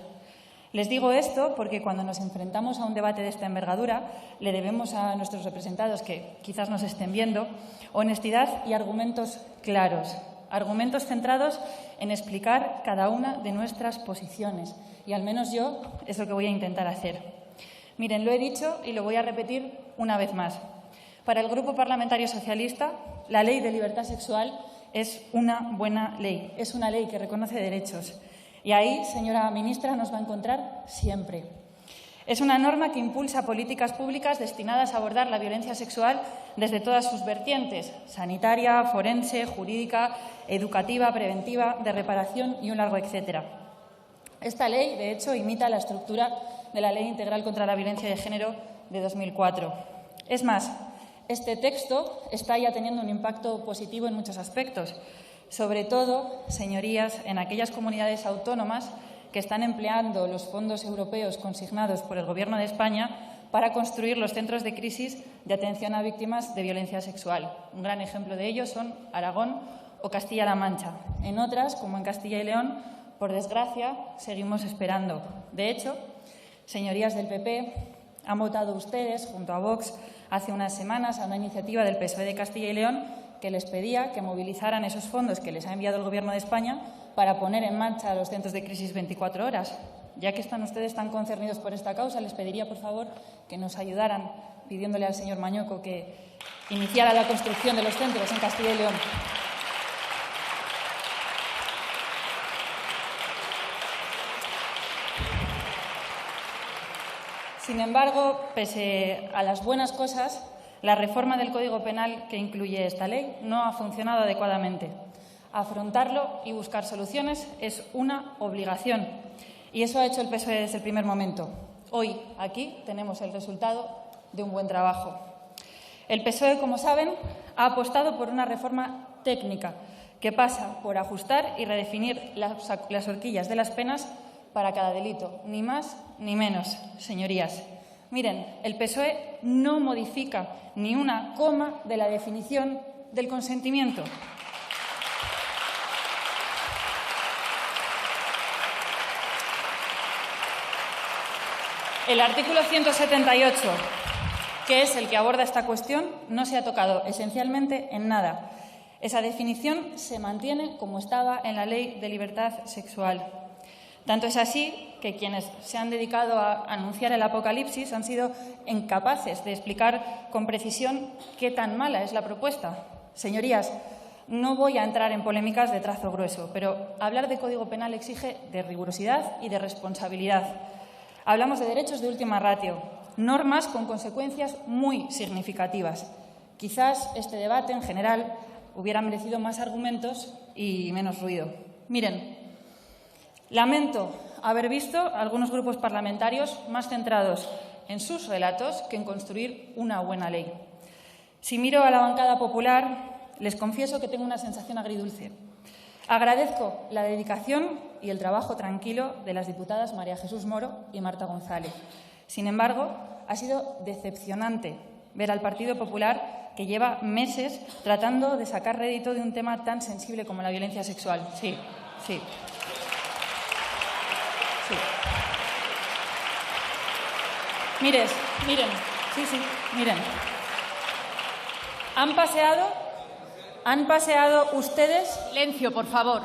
N: Les digo esto porque cuando nos enfrentamos a un debate de esta envergadura le debemos a nuestros representados, que quizás nos estén viendo, honestidad y argumentos claros, argumentos centrados en explicar cada una de nuestras posiciones. Y al menos yo es lo que voy a intentar hacer. Miren, lo he dicho y lo voy a repetir una vez más. Para el Grupo Parlamentario Socialista, la Ley de Libertad Sexual es una buena ley, es una ley que reconoce derechos. Y ahí, señora ministra, nos va a encontrar siempre. Es una norma que impulsa políticas públicas destinadas a abordar la violencia sexual desde todas sus vertientes: sanitaria, forense, jurídica, educativa, preventiva, de reparación y un largo etcétera. Esta ley, de hecho, imita la estructura de la Ley Integral contra la Violencia de Género de 2004. Es más, este texto está ya teniendo un impacto positivo en muchos aspectos. Sobre todo, señorías, en aquellas comunidades autónomas que están empleando los fondos europeos consignados por el Gobierno de España para construir los centros de crisis de atención a víctimas de violencia sexual. Un gran ejemplo de ello son Aragón o Castilla-La Mancha. En otras, como en Castilla y León, por desgracia, seguimos esperando. De hecho, señorías del PP, han votado ustedes, junto a Vox, hace unas semanas a una iniciativa del PSOE de Castilla y León que les pedía que movilizaran esos fondos que les ha enviado el Gobierno de España para poner en marcha los centros de crisis 24 horas. Ya que están ustedes tan concernidos por esta causa, les pediría, por favor, que nos ayudaran pidiéndole al señor Mañueco que iniciara la construcción de los centros en Castilla y León. Sin embargo, pese a las buenas cosas, la reforma del Código Penal que incluye esta ley no ha funcionado adecuadamente. Afrontarlo y buscar soluciones es una obligación, y eso ha hecho el PSOE desde el primer momento. Hoy, aquí, tenemos el resultado de un buen trabajo. El PSOE, como saben, ha apostado por una reforma técnica que pasa por ajustar y redefinir las horquillas de las penas para cada delito, ni más ni menos, señorías. Miren, el PSOE no modifica ni una coma de la definición del consentimiento. El artículo 178, que es el que aborda esta cuestión, no se ha tocado esencialmente en nada. Esa definición se mantiene como estaba en la Ley de Libertad Sexual. Tanto es así que quienes se han dedicado a anunciar el apocalipsis han sido incapaces de explicar con precisión qué tan mala es la propuesta. Señorías, no voy a entrar en polémicas de trazo grueso, pero hablar de Código Penal exige de rigurosidad y de responsabilidad. Hablamos de derechos de última ratio, normas con consecuencias muy significativas. Quizás este debate, en general, hubiera merecido más argumentos y menos ruido. Miren, lamento haber visto algunos grupos parlamentarios más centrados en sus relatos que en construir una buena ley. Si miro a la bancada popular, les confieso que tengo una sensación agridulce. Agradezco la dedicación y el trabajo tranquilo de las diputadas María Jesús Moro y Marta González. Sin embargo, ha sido decepcionante ver al Partido Popular, que lleva meses tratando de sacar rédito de un tema tan sensible como la violencia sexual. Sí. Miren. Han Han paseado ustedes...
A: Silencio, por favor.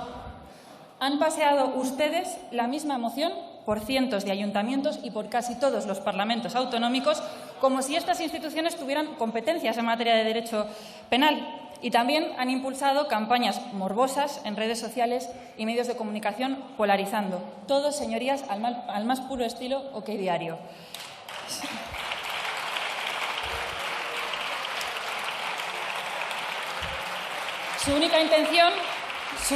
N: Han paseado ustedes la misma moción por cientos de ayuntamientos y por casi todos los parlamentos autonómicos, como si estas instituciones tuvieran competencias en materia de derecho penal. Y también han impulsado campañas morbosas en redes sociales y medios de comunicación, polarizando. Todo, señorías, al más puro estilo OK Diario. Su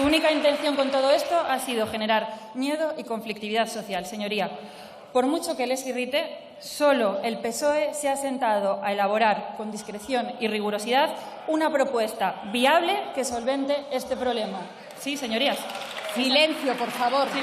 N: única intención con todo esto ha sido generar miedo y conflictividad social. Señoría, por mucho que les irrite, solo el PSOE se ha sentado a elaborar con discreción y rigurosidad una propuesta viable que solvente este problema. Sí, señorías.
A: Silencio, por favor.
N: Sí.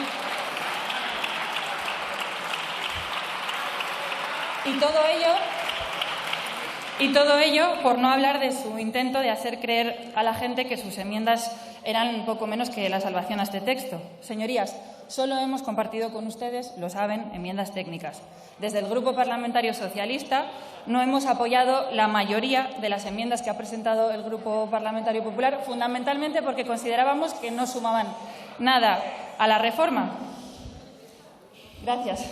N: Y todo ello por no hablar de su intento de hacer creer a la gente que sus enmiendas eran poco menos que la salvación a este texto. Señorías, solo hemos compartido con ustedes, lo saben, enmiendas técnicas. Desde el Grupo Parlamentario Socialista no hemos apoyado la mayoría de las enmiendas que ha presentado el Grupo Parlamentario Popular, fundamentalmente porque considerábamos que no sumaban nada a la reforma. Gracias.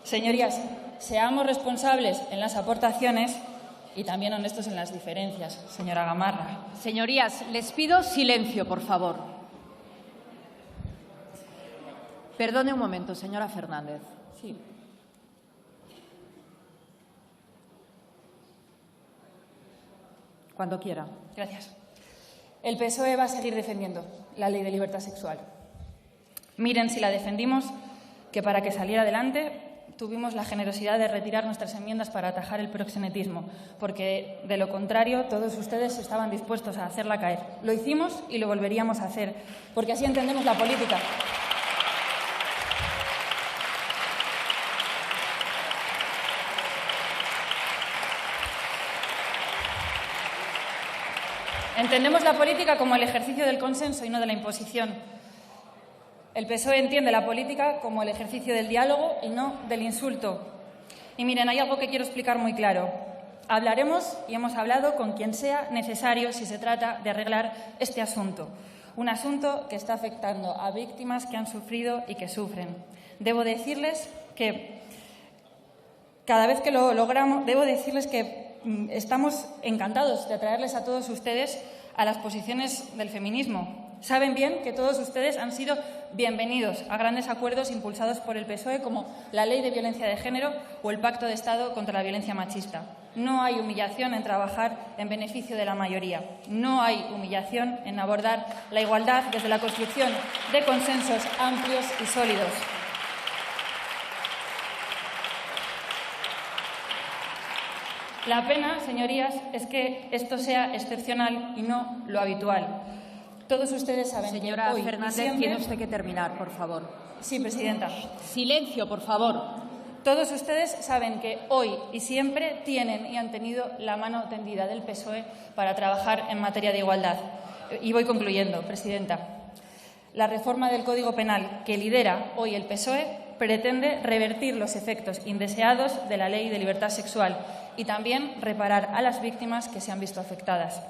N: Señorías, seamos responsables en las aportaciones y también honestos en las diferencias, señora Gamarra.
A: Señorías, les pido silencio, por favor. Perdone un momento, señora Fernández.
N: Sí.
A: Cuando quiera.
N: Gracias. El PSOE va a seguir defendiendo la ley de libertad sexual. Miren si la defendimos, que para que saliera adelante tuvimos la generosidad de retirar nuestras enmiendas para atajar el proxenetismo, porque de lo contrario todos ustedes estaban dispuestos a hacerla caer. Lo hicimos y lo volveríamos a hacer, porque así entendemos la política. Entendemos la política como el ejercicio del consenso y no de la imposición. El PSOE entiende la política como el ejercicio del diálogo y no del insulto. Y miren, hay algo que quiero explicar muy claro. Hablaremos y hemos hablado con quien sea necesario si se trata de arreglar este asunto. Un asunto que está afectando a víctimas que han sufrido y que sufren. Debo decirles que cada vez que lo logramos, estamos encantados de traerles a todos ustedes a las posiciones del feminismo. Saben bien que todos ustedes han sido bienvenidos a grandes acuerdos impulsados por el PSOE, como la Ley de Violencia de Género o el Pacto de Estado contra la Violencia Machista. No hay humillación en trabajar en beneficio de la mayoría. No hay humillación en abordar la igualdad desde la construcción de consensos amplios y sólidos. La pena, señorías, es que esto sea excepcional y no lo habitual. Todos ustedes saben que
A: Señora
N: hoy
A: Fernández,
N: y siempre...
A: tiene usted que terminar, por favor.
N: Sí, presidenta.
A: Silencio, por favor.
N: Todos ustedes saben que hoy y siempre tienen y han tenido la mano tendida del PSOE para trabajar en materia de igualdad. Y voy concluyendo, presidenta. La reforma del Código Penal que lidera hoy el PSOE pretende revertir los efectos indeseados de la Ley de Libertad Sexual y también reparar a las víctimas que se han visto afectadas.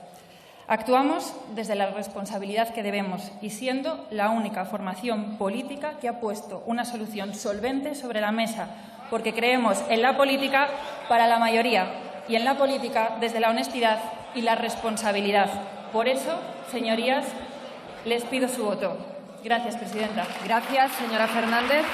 N: Actuamos desde la responsabilidad que debemos y siendo la única formación política que ha puesto una solución solvente sobre la mesa, porque creemos en la política para la mayoría y en la política desde la honestidad y la responsabilidad. Por eso, señorías, les pido su voto. Gracias, presidenta.
A: Gracias, señora Fernández.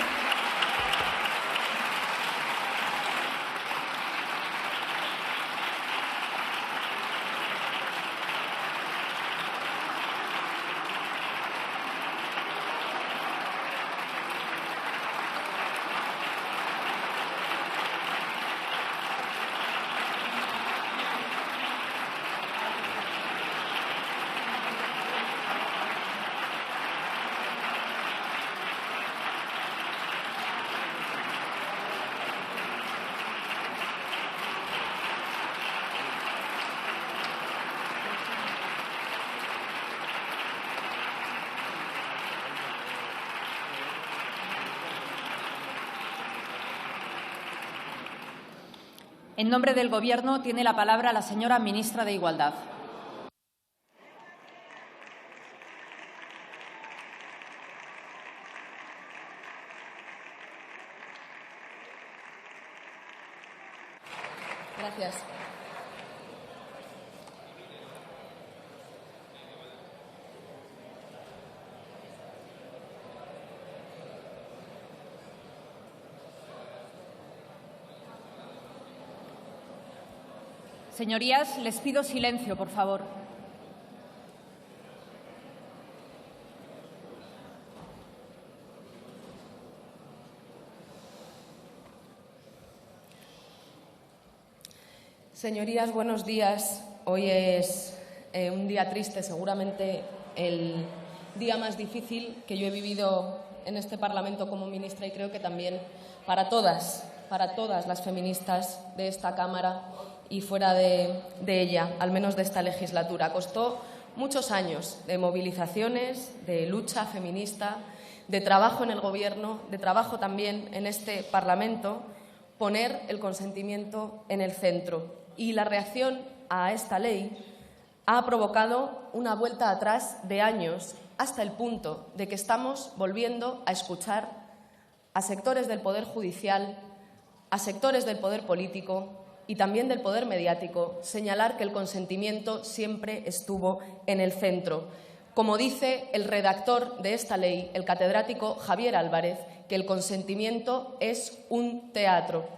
A: En nombre del Gobierno tiene la palabra la señora ministra de Igualdad.
L: Gracias.
A: Señorías, les pido silencio, por favor.
L: Señorías, buenos días. Hoy es un día triste, seguramente el día más difícil que yo he vivido en este Parlamento como ministra, y creo que también para todas las feministas de esta Cámara y fuera de ella, al menos de esta legislatura. Costó muchos años de movilizaciones, de lucha feminista, de trabajo en el Gobierno, de trabajo también en este Parlamento, poner el consentimiento en el centro. Y la reacción a esta ley ha provocado una vuelta atrás de años, hasta el punto de que estamos volviendo a escuchar a sectores del Poder Judicial, a sectores del Poder Político y también del Poder Mediático señalar que el consentimiento siempre estuvo en el centro. Como dice el redactor de esta ley, el catedrático Javier Álvarez, que el consentimiento es un teatro.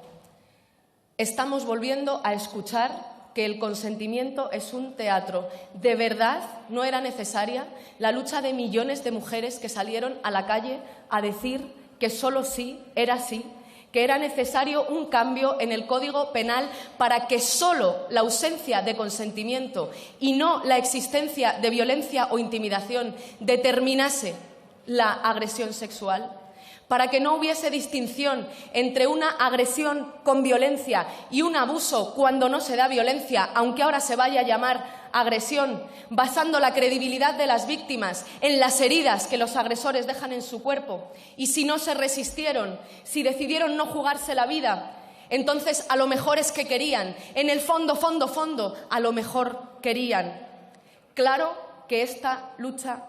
L: Estamos volviendo a escuchar que el consentimiento es un teatro. ¿De verdad no era necesaria la lucha de millones de mujeres que salieron a la calle a decir que solo sí era sí? Que era necesario un cambio en el Código Penal para que solo la ausencia de consentimiento y no la existencia de violencia o intimidación determinase la agresión sexual, para que no hubiese distinción entre una agresión con violencia y un abuso cuando no se da violencia, aunque ahora se vaya a llamar agresión, basando la credibilidad de las víctimas en las heridas que los agresores dejan en su cuerpo. Y si no se resistieron, si decidieron no jugarse la vida, entonces a lo mejor es que querían, en el fondo, a lo mejor querían. Claro que esta lucha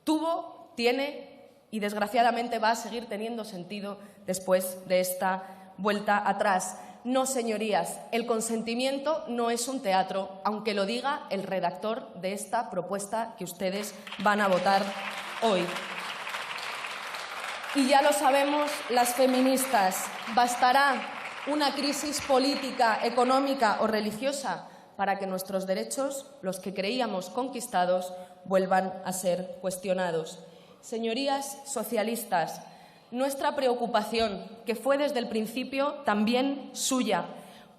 L: tuvo, tiene y desgraciadamente va a seguir teniendo sentido después de esta vuelta atrás. No, señorías, el consentimiento no es un teatro, aunque lo diga el redactor de esta propuesta que ustedes van a votar hoy. Y ya lo sabemos las feministas, bastará una crisis política, económica o religiosa para que nuestros derechos, los que creíamos conquistados, vuelvan a ser cuestionados. Señorías socialistas, nuestra preocupación, que fue desde el principio también suya,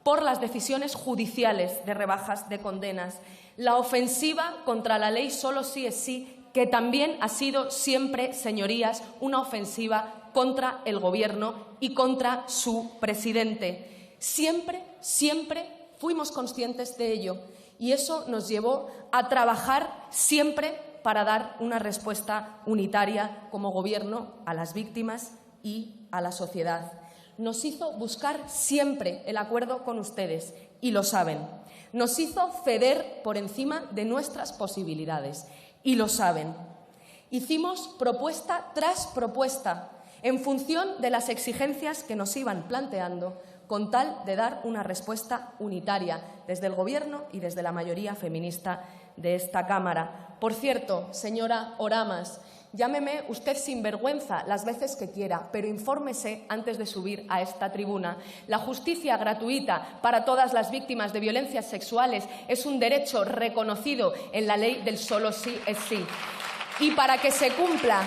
L: por las decisiones judiciales de rebajas de condenas, la ofensiva contra la ley solo sí es sí, que también ha sido siempre, señorías, una ofensiva contra el Gobierno y contra su presidente. Siempre fuimos conscientes de ello y eso nos llevó a trabajar siempre para dar una respuesta unitaria como Gobierno a las víctimas y a la sociedad. Nos hizo buscar siempre el acuerdo con ustedes, y lo saben. Nos hizo ceder por encima de nuestras posibilidades, y lo saben. Hicimos propuesta tras propuesta, en función de las exigencias que nos iban planteando, con tal de dar una respuesta unitaria desde el Gobierno y desde la mayoría feminista de esta Cámara. Por cierto, señora Oramas, llámeme usted sinvergüenza las veces que quiera, pero infórmese antes de subir a esta tribuna. La justicia gratuita para todas las víctimas de violencias sexuales es un derecho reconocido en la ley del solo sí es sí. Y para que se cumpla,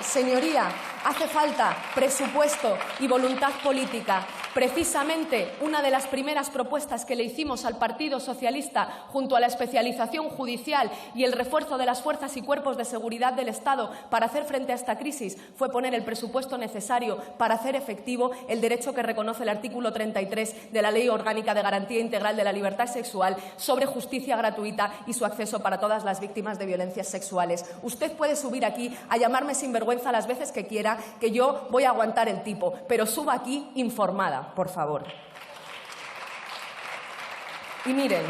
L: señoría, hace falta presupuesto y voluntad política. Precisamente una de las primeras propuestas que le hicimos al Partido Socialista junto a la especialización judicial y el refuerzo de las fuerzas y cuerpos de seguridad del Estado para hacer frente a esta crisis fue poner el presupuesto necesario para hacer efectivo el derecho que reconoce el artículo 33 de la Ley Orgánica de Garantía Integral de la Libertad Sexual sobre justicia gratuita y su acceso para todas las víctimas de violencias sexuales. Usted puede subir aquí a llamarme sinvergüenza las veces que quiera, que yo voy a aguantar el tipo, pero suba aquí informada, por favor. Y miren,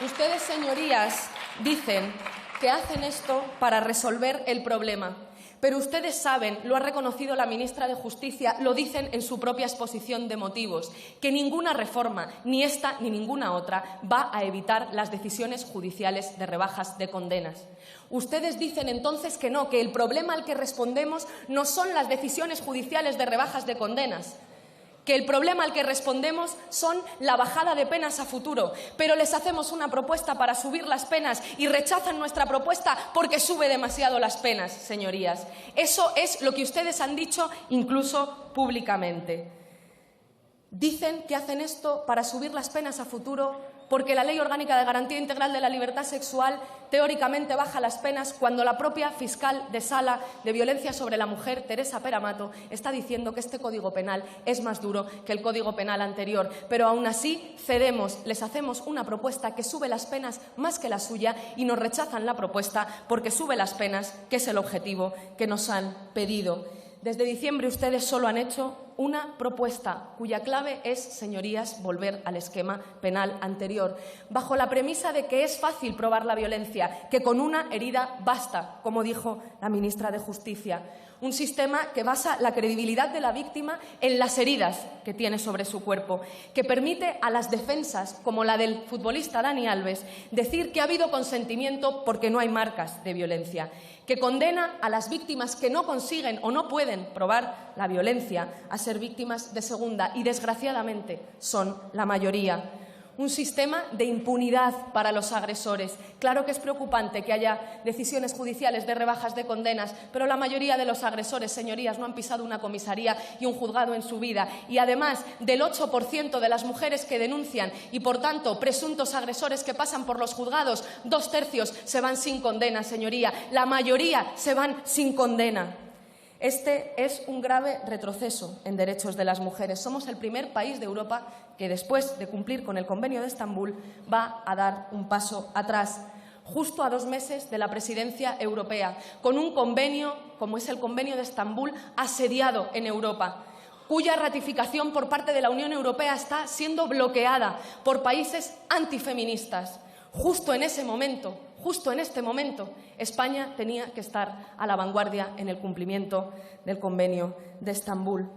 L: ustedes, señorías, dicen que hacen esto para resolver el problema,
O: Pero ustedes saben, lo ha reconocido la ministra de Justicia, lo dicen en su propia exposición de motivos, que ninguna reforma, ni esta ni ninguna otra, va a evitar las decisiones judiciales de rebajas de condenas. Ustedes dicen entonces que no, que el problema al que respondemos no son las decisiones judiciales de rebajas de condenas, que el problema al que respondemos son la bajada de penas a futuro, pero les hacemos una propuesta para subir las penas y rechazan nuestra propuesta porque sube demasiado las penas, señorías. Eso es lo que ustedes han dicho incluso públicamente. Dicen que hacen esto para subir las penas a futuro porque la Ley Orgánica de Garantía Integral de la Libertad Sexual teóricamente baja las penas cuando la propia fiscal de Sala de Violencia sobre la Mujer, Teresa Peramato, está diciendo que este Código Penal es más duro que el Código Penal anterior. Pero aún así cedemos, les hacemos una propuesta que sube las penas más que la suya y nos rechazan la propuesta porque sube las penas, que es el objetivo que nos han pedido. Desde diciembre ustedes solo han hecho una propuesta cuya clave es, señorías, volver al esquema penal anterior, bajo la premisa de que es fácil probar la violencia, que con una herida basta, como dijo la ministra de Justicia. Un sistema que basa la credibilidad de la víctima en las heridas que tiene sobre su cuerpo, que permite a las defensas, como la del futbolista Dani Alves, decir que ha habido consentimiento porque no hay marcas de violencia, que condena a las víctimas que no consiguen o no pueden probar la violencia a ser víctimas de segunda y, desgraciadamente, son la mayoría. Un sistema de impunidad para los agresores. Claro que es preocupante que haya decisiones judiciales de rebajas de condenas, pero la mayoría de los agresores, señorías, no han pisado una comisaría y un juzgado en su vida. Y además, del 8% de las mujeres que denuncian y, por tanto, presuntos agresores que pasan por los juzgados, 2/3 se van sin condena, señoría. La mayoría se van sin condena. Este es un grave retroceso en derechos de las mujeres. Somos el primer país de Europa que, después de cumplir con el Convenio de Estambul, va a dar un paso atrás, justo a 2 meses de la presidencia europea, con un convenio, como es el Convenio de Estambul, asediado en Europa, cuya ratificación por parte de la Unión Europea está siendo bloqueada por países antifeministas. Justo en ese momento, justo en este momento, España tenía que estar a la vanguardia en el cumplimiento del Convenio de Estambul.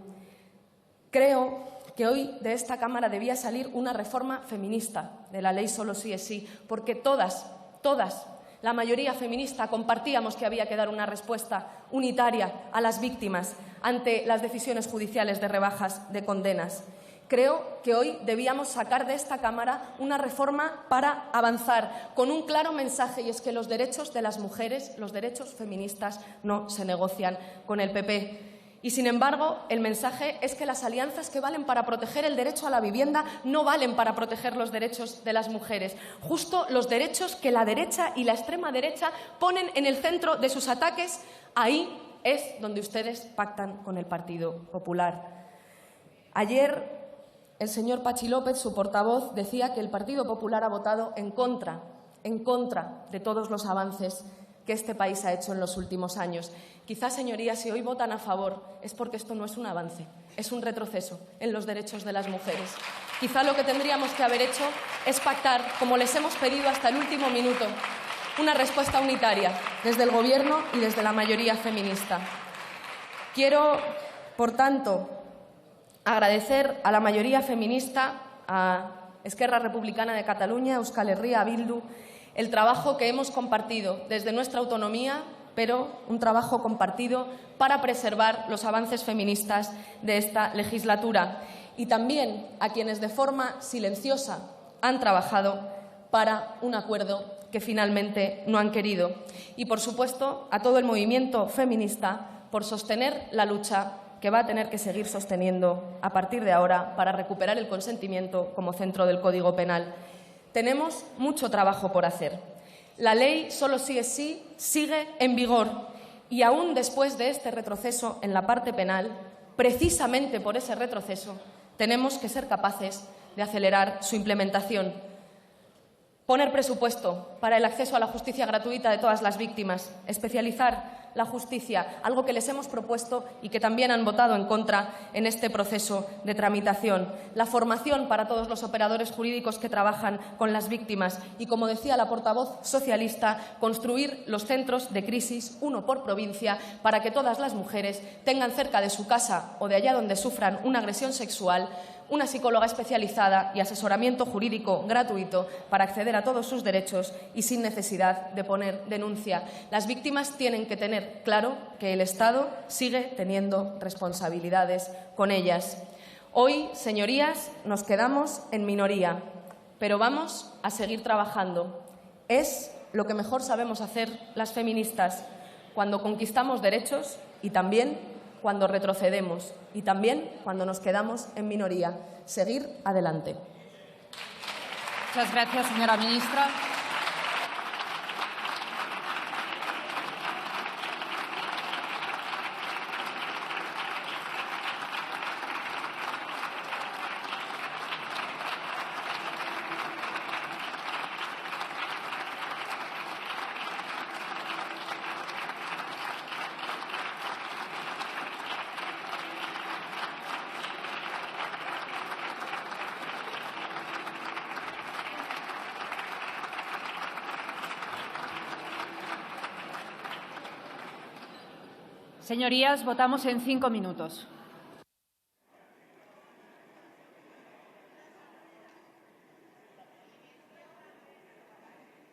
O: Creo que hoy de esta Cámara debía salir una reforma feminista de la ley Solo sí es sí, porque todas, la mayoría feminista, compartíamos que había que dar una respuesta unitaria a las víctimas ante las decisiones judiciales de rebajas de condenas. Creo que hoy debíamos sacar de esta Cámara una reforma para avanzar con un claro mensaje, y es que los derechos de las mujeres, los derechos feministas, no se negocian con el PP. Y, sin embargo, el mensaje es que las alianzas que valen para proteger el derecho a la vivienda no valen para proteger los derechos de las mujeres. Justo los derechos que la derecha y la extrema derecha ponen en el centro de sus ataques, ahí es donde ustedes pactan con el Partido Popular. Ayer el señor Pachi López, su portavoz, decía que el Partido Popular ha votado en contra de todos los avances que este país ha hecho en los últimos años. Quizás, señorías, si hoy votan a favor es porque esto no es un avance, es un retroceso en los derechos de las mujeres. Quizá lo que tendríamos que haber hecho es pactar, como les hemos pedido hasta el último minuto, una respuesta unitaria desde el Gobierno y desde la mayoría feminista. Quiero, por tanto, agradecer a la mayoría feminista, a Esquerra Republicana de Cataluña, a Euskal Herria, a Bildu, el trabajo que hemos compartido desde nuestra autonomía, pero un trabajo compartido para preservar los avances feministas de esta legislatura. Y también a quienes de forma silenciosa han trabajado para un acuerdo que finalmente no han querido. Y, por supuesto, a todo el movimiento feminista por sostener la lucha que va a tener que seguir sosteniendo a partir de ahora para recuperar el consentimiento como centro del Código Penal. Tenemos mucho trabajo por hacer. La ley Solo sí es sí sigue en vigor y, aún después de este retroceso en la parte penal, precisamente por ese retroceso, tenemos que ser capaces de acelerar su implementación. Poner presupuesto para el acceso a la justicia gratuita de todas las víctimas, especializar la justicia, algo que les hemos propuesto y que también han votado en contra en este proceso de tramitación. La formación para todos los operadores jurídicos que trabajan con las víctimas y, como decía la portavoz socialista, construir los centros de crisis, uno por provincia, para que todas las mujeres tengan cerca de su casa o de allá donde sufran una agresión sexual una psicóloga especializada y asesoramiento jurídico gratuito para acceder a todos sus derechos y sin necesidad de poner denuncia. Las víctimas tienen que tener claro que el Estado sigue teniendo responsabilidades con ellas. Hoy, señorías, nos quedamos en minoría, pero vamos a seguir trabajando. Es lo que mejor sabemos hacer las feministas, cuando conquistamos derechos y también cuando retrocedemos y también cuando nos quedamos en minoría. Seguir adelante.
A: Muchas gracias, señora ministra. Señorías, votamos en 5 minutos.